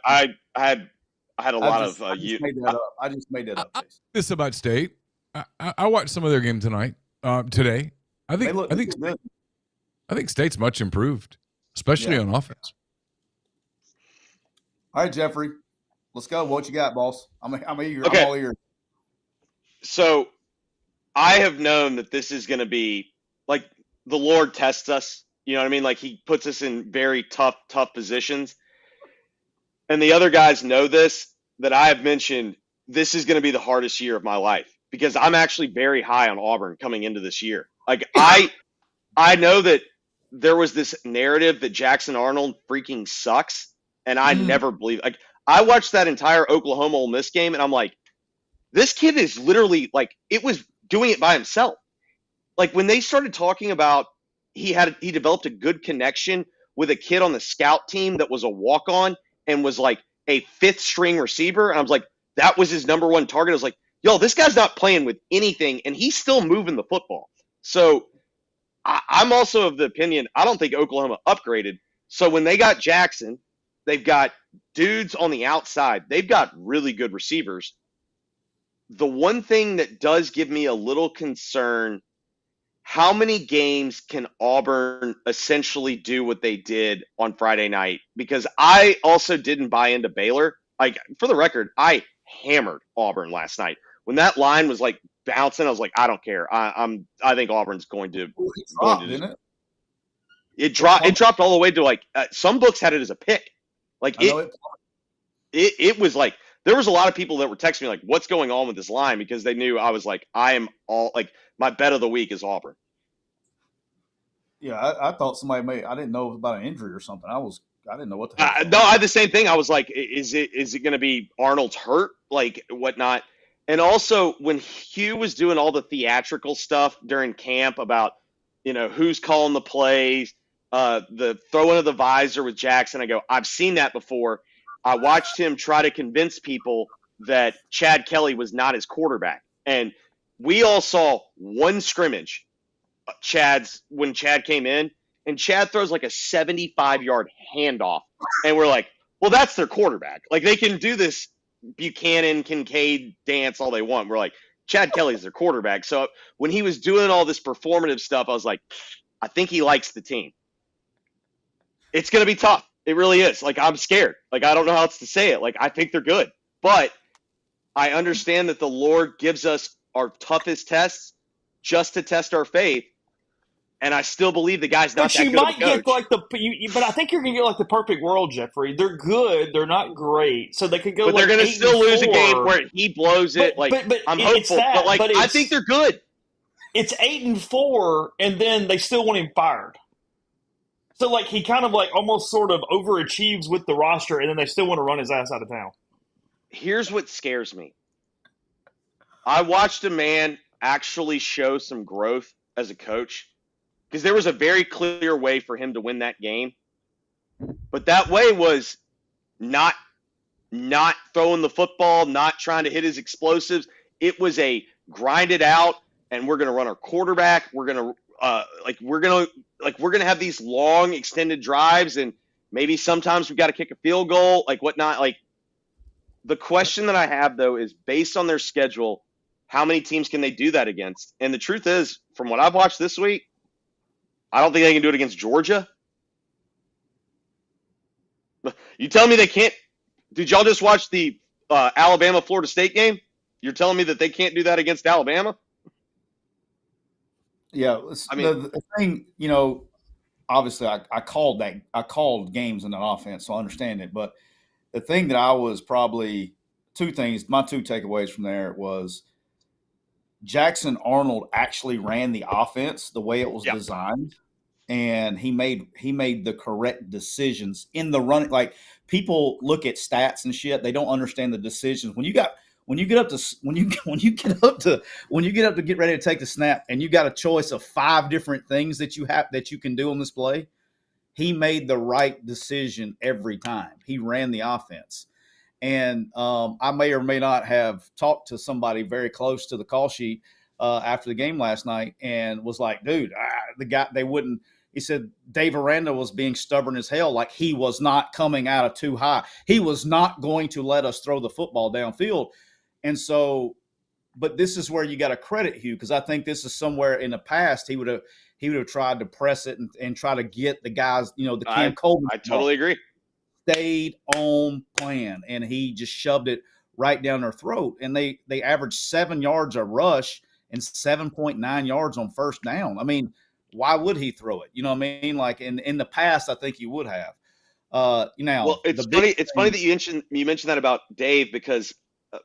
I had a lot of I just made that up. I just made that up. This about State. I watched some of their game tonight. Today, I think State's much improved, especially on offense. All right, Jeffrey, let's go. What you got, boss? I'm eager. Okay. I'm all ears. So, I have known that this is going to be like the Lord tests us. You know what I mean? Like, he puts us in very tough positions. And the other guys know this, that I have mentioned this is going to be the hardest year of my life because I'm actually very high on Auburn coming into this year. Like, I know that there was this narrative that Jackson Arnold freaking sucks, and I never believe. Like, I watched that entire Oklahoma Ole Miss game, and I'm like, this kid is literally like, it was doing it by himself. Like, when they started talking about he developed a good connection with a kid on the scout team that was a walk-on and was like a 5th string receiver, and I was like, that was his number 1 target. I was like, yo, this guy's not playing with anything, and he's still moving the football. So I'm also of the opinion, I don't think Oklahoma upgraded. So when they got Jackson, they've got dudes on the outside. They've got really good receivers. The one thing that does give me a little concern, how many games can Auburn essentially do what they did on Friday night? Because I also didn't buy into Baylor. Like, for the record, I hammered Auburn last night. When that line was like bouncing, I was like, I don't care. I think Auburn's going to. Didn't it? It dropped all the way to like some books had it as a pick. Like it was like there was a lot of people that were texting me like, "What's going on with this line?" Because they knew I was like, I am all like my bet of the week is Auburn. Yeah, I thought somebody I didn't know it was about an injury or something. I didn't know what the hell. No, I had the same thing. I was like, is it going to be Arnold's hurt, like whatnot? And also when Hugh was doing all the theatrical stuff during camp about who's calling the plays, the throwing of the visor with Jackson, I go, I've seen that before. I watched him try to convince people that Chad Kelly was not his quarterback, and we all saw one scrimmage. When Chad came in, and Chad throws like a 75-yard handoff, and we're like, well, that's their quarterback. Like they can do this Buchanan, Kincaid dance all they want. We're like, Chad Kelly's their quarterback. So when he was doing all this performative stuff, I was like, I think he likes the team. It's going to be tough. It really is. Like I'm scared. Like I don't know how else to say it. Like I think they're good, but I understand that the Lord gives us our toughest tests just to test our faith. And I still believe the guy's not that good of a coach. Get like but I think you're gonna get like the perfect world, Jeffrey. They're good, they're not great, so they could go. But they're gonna still lose a game where he blows it. But I'm hopeful, but I think they're good. It's 8-4, and then they still want him fired. So like he kind of like almost sort of overachieves with the roster, and then they still want to run his ass out of town. Here's what scares me. I watched a man actually show some growth as a coach. Because there was a very clear way for him to win that game. But that way was not throwing the football, not trying to hit his explosives. It was a grind it out, and we're going to run our quarterback. We're going to have these long extended drives, and maybe sometimes we've got to kick a field goal, like whatnot. Like the question that I have though is based on their schedule, how many teams can they do that against? And the truth is, from what I've watched this week, I don't think they can do it against Georgia. You tell me they can't? Did y'all just watch the Alabama-Florida State game? You're telling me that they can't do that against Alabama? Yeah, I mean the thing, obviously I called games in that offense, so I understand it. But the thing that I was probably two things. My two takeaways from there was Jackson Arnold actually ran the offense the way it was designed. And he made the correct decisions in the running. Like people look at stats and shit, they don't understand the decisions. When you get up to get ready to take the snap, and you got a choice of 5 different things that you can do on this play, he made the right decision every time. He ran the offense, and I may or may not have talked to somebody very close to the call sheet after the game last night, and was like, dude, the guy they wouldn't. He said Dave Aranda was being stubborn as hell, like he was not coming out of too high. He was not going to let us throw the football downfield. And so, but this is where you got to credit Hugh, because I think this is somewhere in the past he would have tried to press it and try to get the guys, the Cam Coleman. I totally agree. Stayed on plan, and he just shoved it right down their throat. And they averaged 7 yards a rush and 7.9 yards on first down. I mean, why would he throw it? You know what I mean? Like in the past, I think he would have. Now, well, it's funny. It's funny that you mentioned that about Dave, because a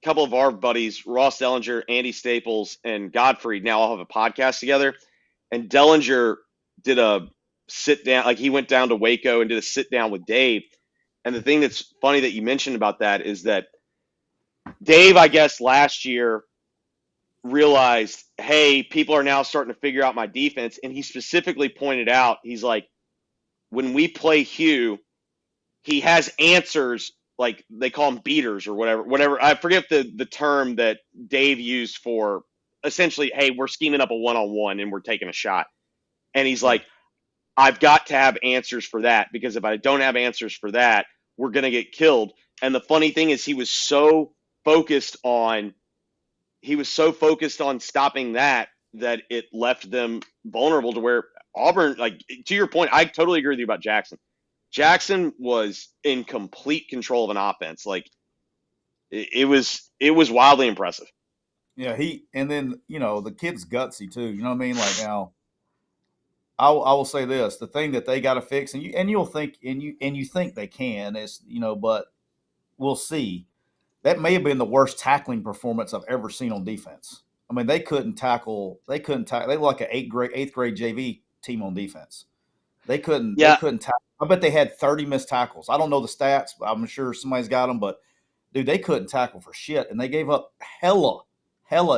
couple of our buddies, Ross Dellinger, Andy Staples, and Godfrey, now all have a podcast together. And Dellinger did a sit down, like he went down to Waco and did a sit down with Dave. And the thing that's funny that you mentioned about that is that Dave, I guess last year, realized, hey, people are now starting to figure out my defense. And he specifically pointed out, he's like, when we play Hugh, he has answers, like they call them beaters or whatever. I forget the term that Dave used for essentially, hey, we're scheming up a one-on-one and we're taking a shot. And he's like, I've got to have answers for that, because if I don't have answers for that, we're going to get killed. And the funny thing is he was so focused on stopping that it left them vulnerable to where Auburn, like to your point, I totally agree with you about Jackson. Jackson was in complete control of an offense. Like it was wildly impressive. Yeah, and then the kid's gutsy too. You know what I mean? Like now, I will say this: the thing that they got to fix, and you think they can, is but we'll see. That may have been the worst tackling performance I've ever seen on defense. I mean, they couldn't tackle. They were like an eighth grade JV team on defense. They couldn't. Yeah. They couldn't tackle. I bet they had 30 missed tackles. I don't know the stats, but I'm sure somebody's got them. But dude, they couldn't tackle for shit, and they gave up hella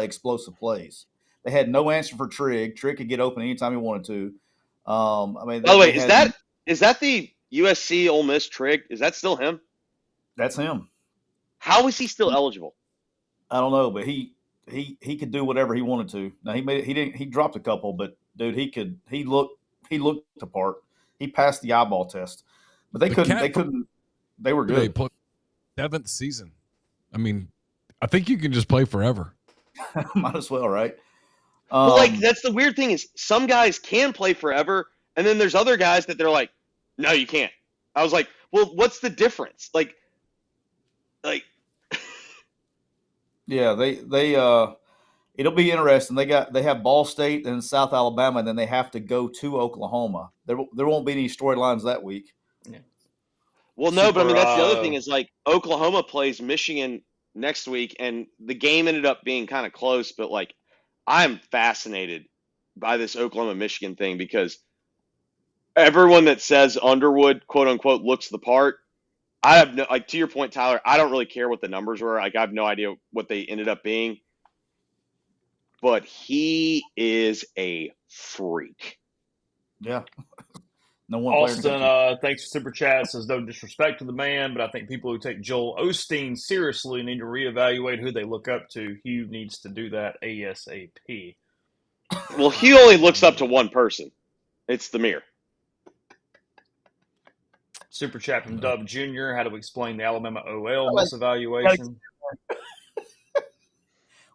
explosive plays. They had no answer for Trig. Trig could get open anytime he wanted to. I mean, by the way, is that the USC Ole Miss Trig? Is that still him? That's him. How is he still eligible? I don't know, but he could do whatever he wanted to. Now he dropped a couple, but dude, he looked the part. He passed the eyeball test, but they couldn't. They were good. They played 7th season. I mean, I think you can just play forever. Might as well, right? But like, that's the weird thing is some guys can play forever, and then there's other guys that they're like, no, you can't. I was like, well, what's the difference? Like, yeah, they it'll be interesting. They have Ball State and South Alabama, and then they have to go to Oklahoma. There won't be any storylines that week. Yeah. Well, no, but I mean that's the other thing is like Oklahoma plays Michigan next week, and the game ended up being kind of close, but like I'm fascinated by this Oklahoma Michigan thing because everyone that says Underwood, quote unquote, looks the part. I have no, like, to your point, Tyler, I don't really care what the numbers were. Like, I have no idea what they ended up being. But he is a freak. Yeah. No one. Austin, thanks for Super Chat. Says no disrespect to the man, but I think people who take Joel Osteen seriously need to reevaluate who they look up to. Hugh needs to do that ASAP. Well, he only looks up to one person. It's the mirror. Super chat from Dub Jr. How to explain the Alabama OL misevaluation?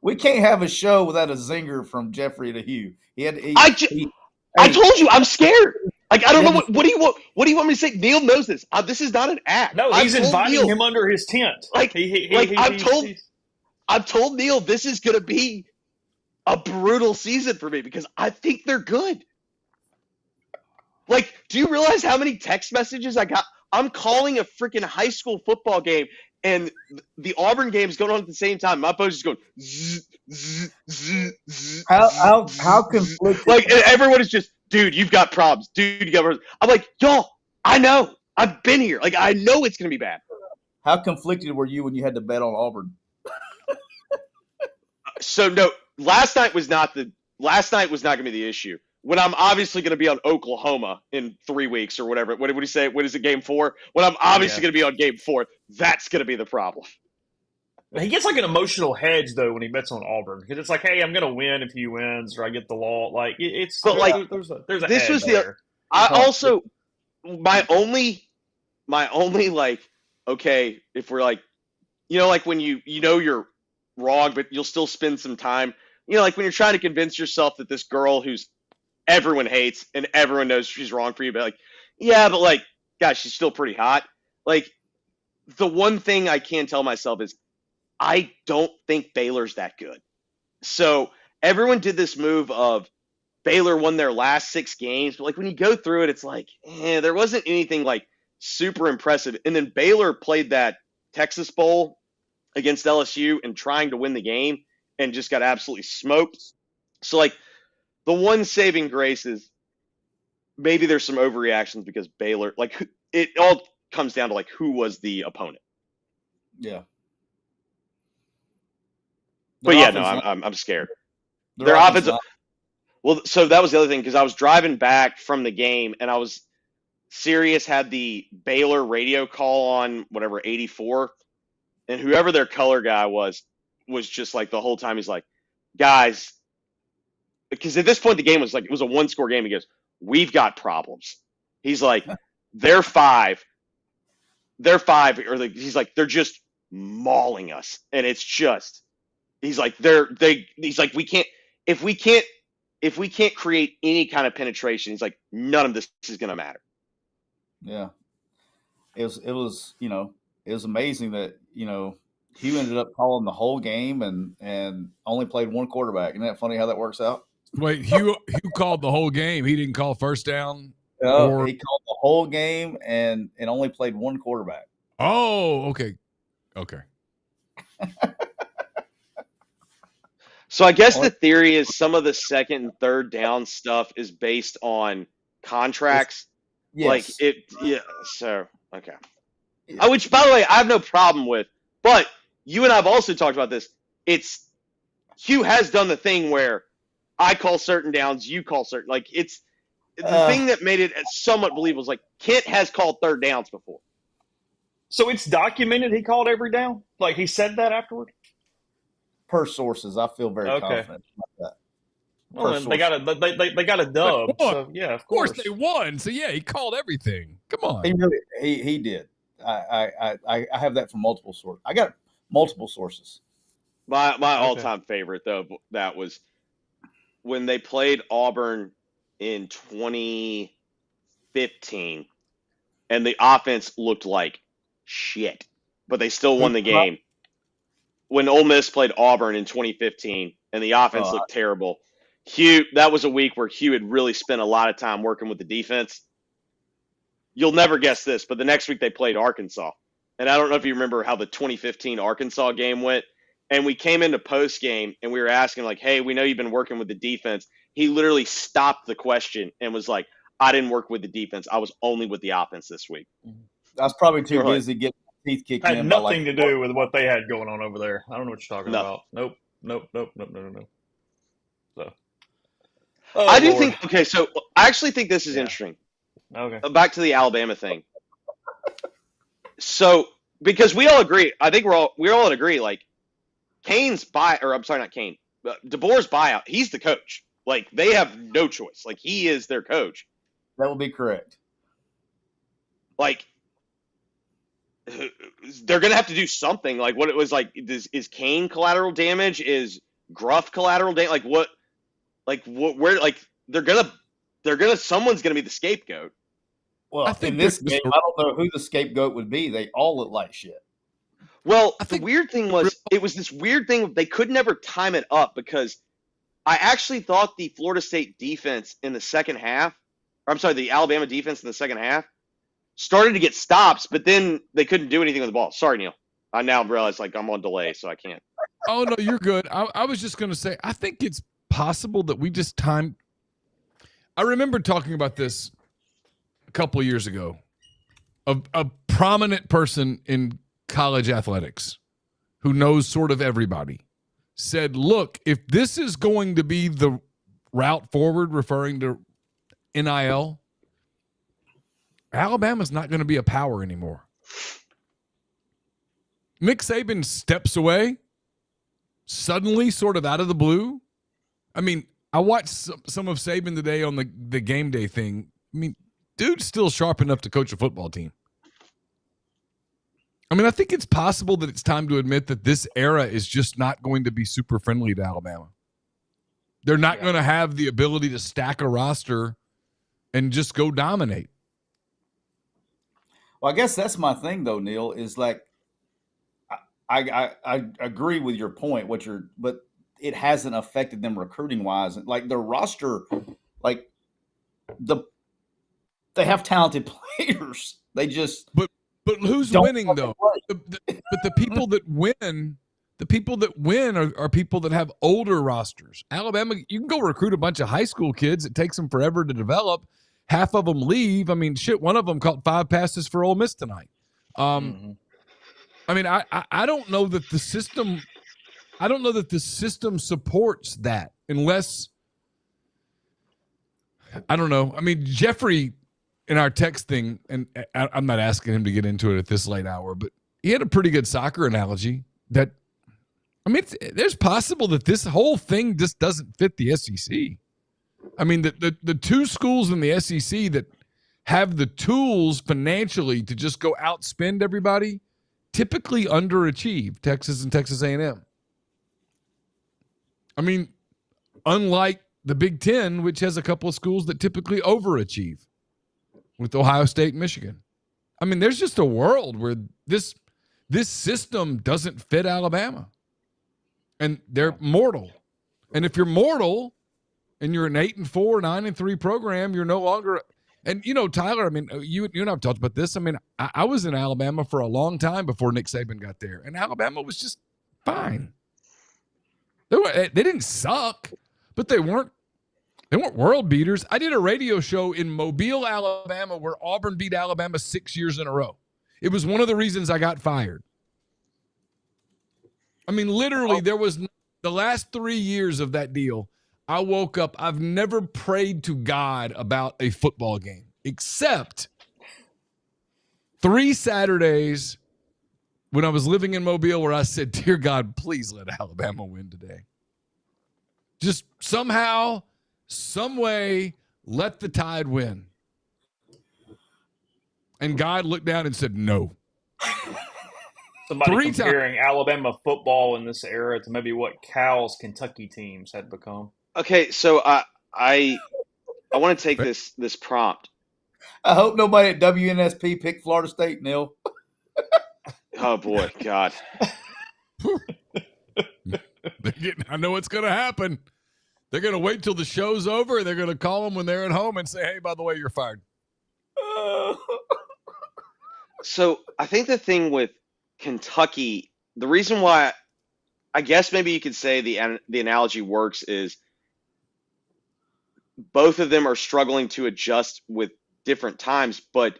We can't have a show without a zinger from Jeffrey to Hugh. I told you I'm scared. Like I don't know what do you want? What do you want me to say? Neil knows this. This is not an act. No, he's inviting him under his tent. I've told Neil this is going to be a brutal season for me because I think they're good. Like, do you realize how many text messages I got? I'm calling a freaking high school football game, and the Auburn game is going on at the same time. My phone's just going zzz, zzz, zzz, zzz, how conflicted? Like, and everyone is just, dude, you've got problems. Dude, you got problems. I'm like, y'all, I know. I've been here. Like, I know it's going to be bad. How conflicted were you when you had to bet on Auburn? So, no, last night was not going to be the issue. When I'm obviously going to be on Oklahoma in 3 weeks or whatever. What did he say? What is it, game 4? When I'm obviously going to be on game 4, that's going to be the problem. He gets like an emotional hedge, though, when he bets on Auburn. Because it's like, hey, I'm going to win if he wins or I get the law. Like, it's – there's a this hedge was there. I also – my only like, okay, if we're like, like when you know you're wrong, but you'll still spend some time. Like when you're trying to convince yourself that this girl who's everyone hates and everyone knows she's wrong for you, but like, yeah, but like, gosh, she's still pretty hot. Like, the one thing I can tell myself is I don't think Baylor's that good. So everyone did this move of Baylor won their last 6 games, but like when you go through it, it's like, there wasn't anything like super impressive. And then Baylor played that Texas Bowl against LSU and trying to win the game and just got absolutely smoked. So like, the one saving grace is maybe there's some overreactions because Baylor, like, it all comes down to like who was the opponent. Yeah. But yeah, no, I'm scared. Their offensive. Well, so that was the other thing because I was driving back from the game and I was Sirius had the Baylor radio call on whatever 84, and whoever their color guy was just like the whole time he's like, guys. Because at this point, the game was like, it was a 1-score game. He goes, we've got problems. He's like, they're 5. He's like, they're just mauling us. And it's just, he's like, he's like, if we can't create any kind of penetration, he's like, none of this is going to matter. Yeah. It was amazing that, Hugh ended up calling the whole game and only played one quarterback. Isn't that funny how that works out? Wait, Hugh called the whole game. He didn't call first down. He called the whole game and only played one quarterback. Oh, okay. So I guess the theory is some of the second and third down stuff is based on contracts. Yes. Like so okay. Which, by the way, I have no problem with. But you and I have also talked about this. Hugh has done the thing where I call certain downs, you call certain. Like it's the thing that made it somewhat believable is like Kent has called third downs before. So it's documented he called every down? Like he said that afterward? Per sources, I feel very confident about that. Well, they got a dub. So yeah, of course they won. So yeah, he called everything. Come on. He did. I have that from multiple sources. I got multiple sources. My all-time favorite though, that was when they played Auburn in 2015 and the offense looked like shit, but they still won the game. When Ole Miss played Auburn in 2015 and the offense looked terrible. That was a week where Hugh had really spent a lot of time working with the defense. You'll never guess this, but the next week they played Arkansas. And I don't know if you remember how the 2015 Arkansas game went. And we came into post game and we were asking like, hey, we know you've been working with the defense. He literally stopped the question and was like, I didn't work with the defense. I was only with the offense this week. I was probably too busy getting my teeth kicked in. Had nothing to do with what they had going on over there. I don't know what you're talking about. Nope. So, I do think, okay, so I actually think this is interesting. Okay. Back to the Alabama thing. So, because we all agree, I think we're all in agree, like, Deboer's buyout, he's the coach. Like, they have no choice. Like, he is their coach. That would be correct. Like, they're going to have to do something. Like, what it was like, is Kane collateral damage? Is Gruff collateral damage? Like, what? Like, where? Like, someone's going to be the scapegoat. Well, I think in this game, I don't know who the scapegoat would be. They all look like shit. Well, the weird thing was, it was this weird thing. They could never time it up because I actually thought the Florida State defense in the second half, the Alabama defense in the second half, started to get stops, but then they couldn't do anything with the ball. Sorry, Neil. I now realize like I'm on delay, so I can't. Oh, no, you're good. I was just going to say, I think it's possible that we just timed. I remember talking about this a couple of years ago. A prominent person in college athletics who knows sort of everybody said, look, if this is going to be the route forward, referring to NIL, Alabama's not going to be a power anymore. Nick Saban steps away suddenly, sort of out of the blue. I mean, I watched some of Saban today on the game day thing. I mean, dude's still sharp enough to coach a football team. I mean, I think it's possible that it's time to admit that this era is just not going to be super friendly to Alabama. They're not going to have the ability to stack a roster and just go dominate. Well, I guess that's my thing, though, Neil, is like I agree with your point, but it hasn't affected them recruiting wise. Like their roster, like they have talented players. They just but who's winning though? But the people that win, are people that have older rosters. Alabama, you can go recruit a bunch of high school kids. It takes them forever to develop. Half of them leave. I mean, shit, one of them caught 5 passes for Ole Miss tonight. I mean, I don't know that the system. I don't know that the system supports that unless. I don't know. I mean, Jeffrey in our text thing, and I'm not asking him to get into it at this late hour, but he had a pretty good soccer analogy that, I mean, there's possible that this whole thing just doesn't fit the SEC. I mean, the two schools in the SEC that have the tools financially to just go outspend everybody typically underachieve, Texas and Texas A&M. I mean, unlike the Big Ten, which has a couple of schools that typically overachieve with Ohio State and Michigan. I mean, there's just a world where this system doesn't fit Alabama. And they're mortal. And if you're mortal, and you're an 8-4, 9-3 program, you're no longer. And Tyler, I mean, you and I've talked about this. I mean, I was in Alabama for a long time before Nick Saban got there, and Alabama was just fine. They didn't suck, but they weren't world beaters. I did a radio show in Mobile, Alabama, where Auburn beat Alabama 6 years in a row. It was one of the reasons I got fired. I mean, literally, there was the last 3 years of that deal. I woke up. I've never prayed to God about a football game, except 3 Saturdays when I was living in Mobile, where I said, "Dear God, please let Alabama win today. Just somehow, some way, let the Tide win." And God looked down and said, "No." Somebody comparing Alabama football in this era to maybe what Cal's Kentucky teams had become. Okay, so I want to take this prompt. I hope nobody at WNSP picked Florida State, Neil. Oh boy, God. I know what's going to happen. They're going to wait till the show's over, and they're going to call them when they're at home and say, "Hey, by the way, you're fired." So I think the thing with Kentucky, the reason why I guess maybe you could say the analogy works is both of them are struggling to adjust with different times. But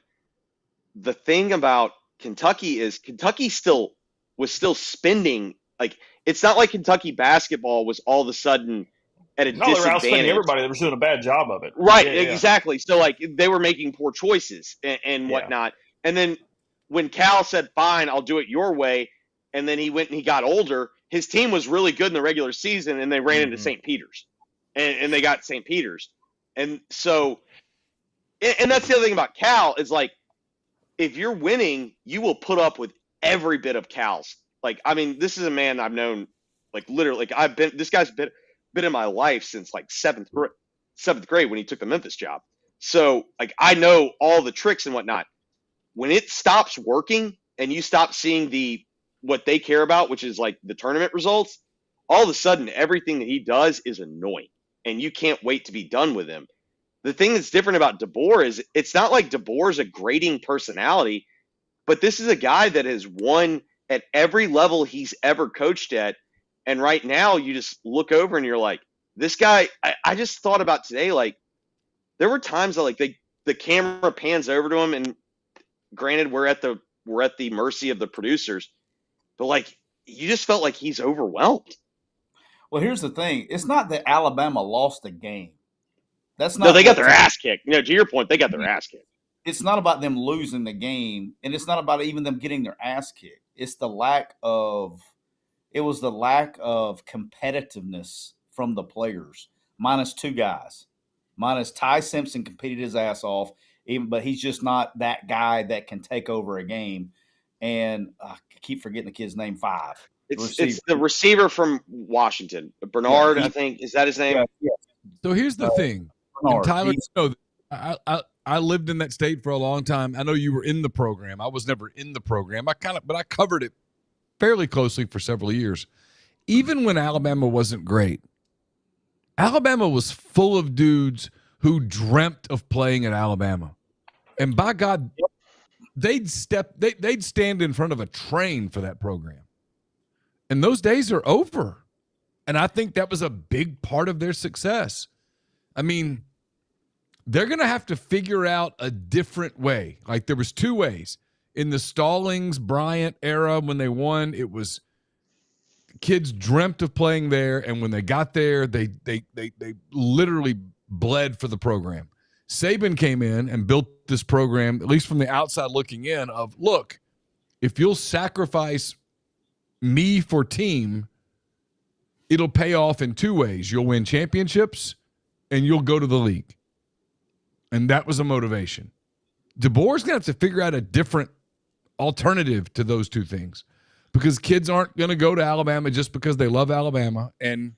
the thing about Kentucky is Kentucky was still spending. Like, it's not like Kentucky basketball was all of a sudden at a disadvantage. They were outspending everybody that was doing a bad job of it. Right, exactly. So, like, they were making poor choices and whatnot. And then when Cal said, "Fine, I'll do it your way," and then he went and he got older, his team was really good in the regular season, and they ran into St. Peter's. And they got St. Peter's. And so, and that's the other thing about Cal is, like, if you're winning, you will put up with every bit of Cal's. Like, I mean, this is a man I've known, like, literally, like, this guy's been in my life since, like, seventh grade when he took the Memphis job. So, like, I know all the tricks and whatnot. When it stops working and you stop seeing what they care about, which is, like, the tournament results, all of a sudden everything that he does is annoying, and you can't wait to be done with him. The thing that's different about Deboer is it's not like Deboer's a grating personality, but this is a guy that has won at every level he's ever coached at. And right now you just look over and you're like, this guy, I just thought about today, like, there were times that, like, the camera pans over to him, and granted, we're at the mercy of the producers, but, like, you just felt like he's overwhelmed. Well, here's the thing: it's not that Alabama lost the game. That's not. No, they got their ass kicked. To your point, they got their ass kicked. It's not about them losing the game, and it's not about even them getting their ass kicked. It's the lack of competitiveness from the players. Minus 2 guys. Minus Ty Simpson competed his ass off, but he's just not that guy that can take over a game. And I keep forgetting the kid's name. 5. It's the receiver from Washington, Bernard. I think, is that his name? Yeah. So here's the thing, and Tyler. I lived in that state for a long time. I know you were in the program. I was never in the program. But I covered it fairly closely for several years. Even when Alabama wasn't great, Alabama was full of dudes who dreamt of playing at Alabama. And by God, they'd stand in front of a train for that program. And those days are over. And I think that was a big part of their success. I mean, they're going to have to figure out a different way. Like, there was 2 ways. In the Stallings, Bryant era, when they won, it was kids dreamt of playing there, and when they got there, they literally bled for the program. Saban came in and built this program, at least from the outside looking in, of, look, if you'll sacrifice me for team, it'll pay off in 2 ways. You'll win championships, and you'll go to the league. And that was a motivation. Deboer's going to have to figure out a different alternative to those 2 things, because kids aren't going to go to Alabama just because they love Alabama. And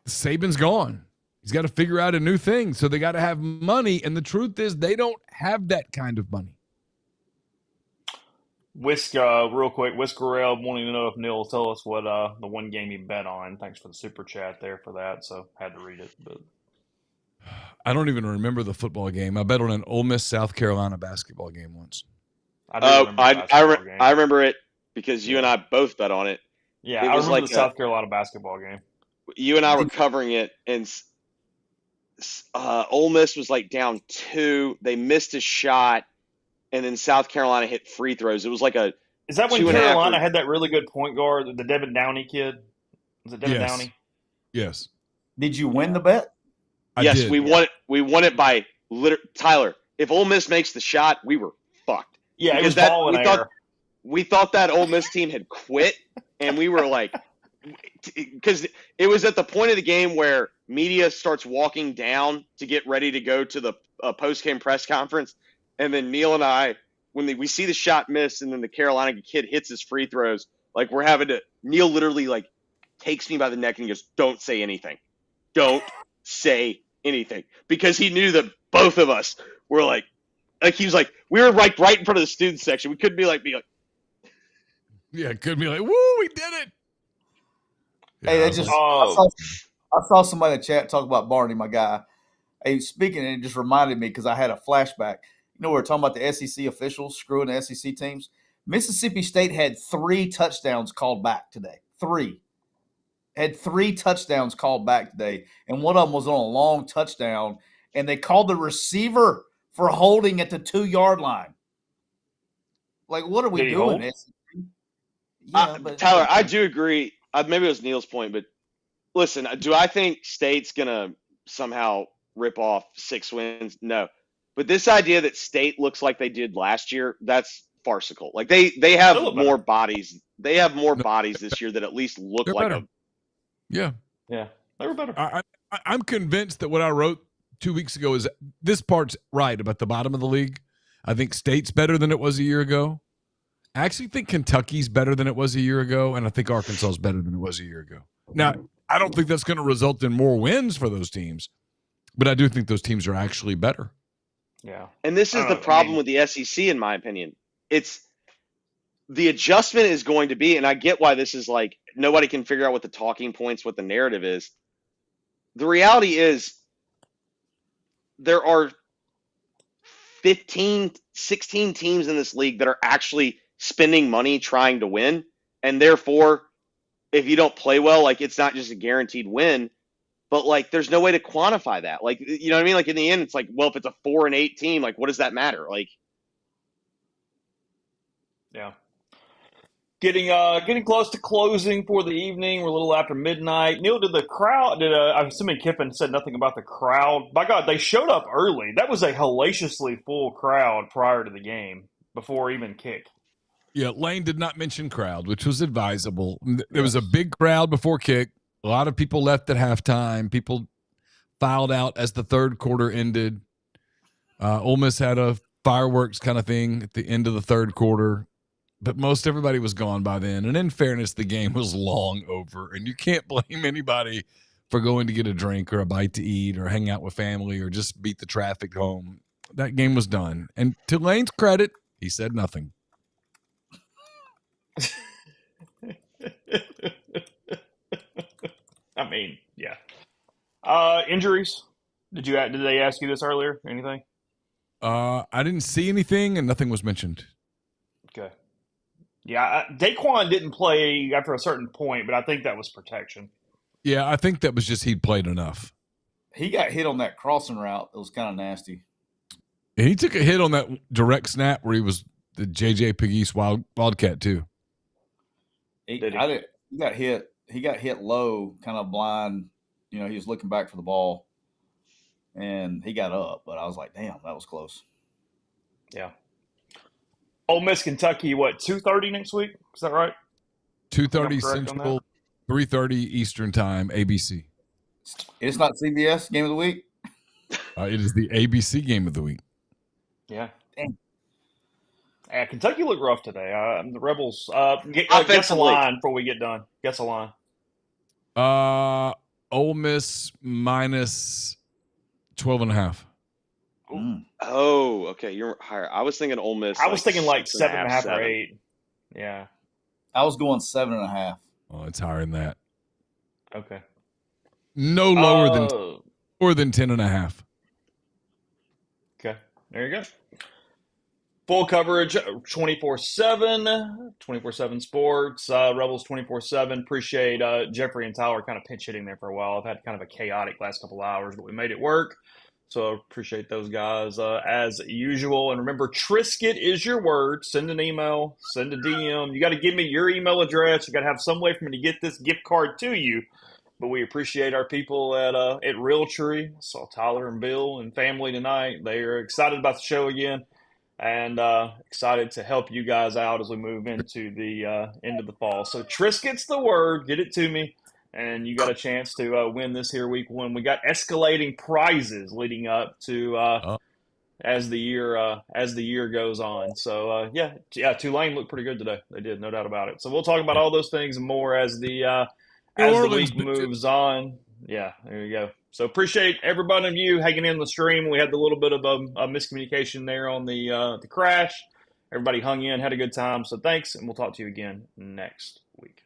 Saban's gone. He's got to figure out a new thing. So they got to have money. And the truth is, they don't have that kind of money. Whisk, real quick, Whiskerell wanting to know if Neil will tell us what the one game he bet on. Thanks for the super chat there for that. So had to read it, but I don't even remember the football game. I bet on an Ole Miss South Carolina basketball game once. I do remember the basketball game. I remember it because you and I both bet on it. Yeah, It I was remember like the South Carolina basketball game. You and I were covering it, and Ole Miss was like down 2. They missed a shot, and then South Carolina hit free throws. It was like a Is that when 2.5 Carolina had that really good point guard, the Devin Downey kid? Was it Devin Yes. Downey? Yes. Did you win the bet? I did. we won it. We won it by Tyler. If Ole Miss makes the shot, we were fucked. Yeah, it Because was ball in air. We thought that Ole Miss team had quit, and we were like, because it was at the point of the game where media starts walking down to get ready to go to the post-game press conference, and then Neil and I, when we see the shot miss, and then the Carolina kid hits his free throws, like we're having to. Neil literally like takes me by the neck and he goes, "Don't say anything, don't say anything," because he knew that both of us were like he was like, we were like right in front of the student section. We couldn't be like. Yeah, it could be like, woo, we did it. Hey, Yeah, they just I saw somebody in the chat talk about Barney, my guy. Hey, speaking, and it just reminded me because I had a flashback. You know, we were talking about the SEC officials screwing the SEC teams. Mississippi State had 3 touchdowns called back today. 3. Had 3 touchdowns called back today, and one of them was on a long touchdown, and they called the receiver for holding at the 2-yard line. Like, what are we doing? Yeah, Tyler, I do agree. Maybe it was Neil's point, but listen, do I think State's going to somehow rip off 6 wins? No. But this idea that State looks like they did last year, that's farcical. Like they have more bodies. They have more bodies this year that at least look like better. Yeah, they were better. I'm convinced that what I wrote 2 weeks ago is this part's right about the bottom of the league. I think State's better than it was a year ago. I actually think Kentucky's better than it was a year ago, and I think Arkansas is better than it was a year ago. Now, I don't think that's going to result in more wins for those teams, but I do think those teams are actually better. Yeah. And this is the problem with the SEC, in my opinion. It's the adjustment is going to be, and I get why this is like nobody can figure out what the talking points, what the narrative is. The reality is there are 15, 16 teams in this league that are actually spending money trying to win. And therefore, if you don't play well, like it's not just a guaranteed win, but like there's no way to quantify that. Like, you know what I mean? Like in the end, it's like, well, if it's a 4-8 team, like what does that matter? Like, yeah. Getting close to closing for the evening. We're a little after midnight. Neil, did the crowd? I'm assuming Kiffin said nothing about the crowd. By God, they showed up early. That was a hellaciously full crowd prior to the game before even kick. Yeah, Lane did not mention crowd, which was advisable. There was a big crowd before kick. A lot of people left at halftime. People filed out as the third quarter ended. Ole Miss had a fireworks kind of thing at the end of the third quarter, but most everybody was gone by then. And in fairness, the game was long over, and you can't blame anybody for going to get a drink or a bite to eat or hang out with family or just beat the traffic home. That game was done. And to Lane's credit, he said nothing. I mean, yeah. Injuries? Did they ask you this earlier? Anything? I didn't see anything, and nothing was mentioned. Okay. Yeah, Daquan didn't play after a certain point, but I think that was protection. Yeah, I think that was just he'd played enough. He got hit on that crossing route. It was kind of nasty. And he took a hit on that direct snap where he was the J.J. Pegues Wildcat too. He got hit. He got hit low, kind of blind. You know, he was looking back for the ball, and he got up. But I was like, damn, that was close. Yeah. Ole Miss, Kentucky, what, 2:30 next week? Is that right? 2:30 Central, 3:30 Eastern Time, ABC. It's not CBS Game of the Week? It is the ABC Game of the Week. Yeah. Damn. Kentucky looked rough today. The Rebels, guess a line before we get done. Guess a line. Ole Miss minus 12.5. Oh, okay. You're higher. I was thinking Ole Miss. I was thinking like 7.5 or 7. 8. Yeah. I was going 7.5. Oh, it's higher than that. Okay. No lower than 10.5. Okay. There you go. Full coverage 24/7, 24/7 Sports, Rebels 24/7. Appreciate Jeffrey and Tyler kind of pinch hitting there for a while. I've had kind of a chaotic last couple of hours, but we made it work. So appreciate those guys as usual. And remember, Trisket is your word. Send an email, send a DM. You got to give me your email address. You got to have some way for me to get this gift card to you. But we appreciate our people at Realtree. Saw Tyler and Bill and family tonight. They are excited about the show again. And excited to help you guys out as we move into the end of the fall. So Triscuit's the word. Get it to me, and you got a chance to win this here week 1. We got escalating prizes leading up to as the year goes on. So yeah, Tulane looked pretty good today. They did, no doubt about it. So we'll talk about all those things and more as the week moves on. Yeah, there you go. So appreciate everybody of you hanging in the stream. We had a little bit of a miscommunication there on the crash. Everybody hung in, had a good time. So thanks, and we'll talk to you again next week.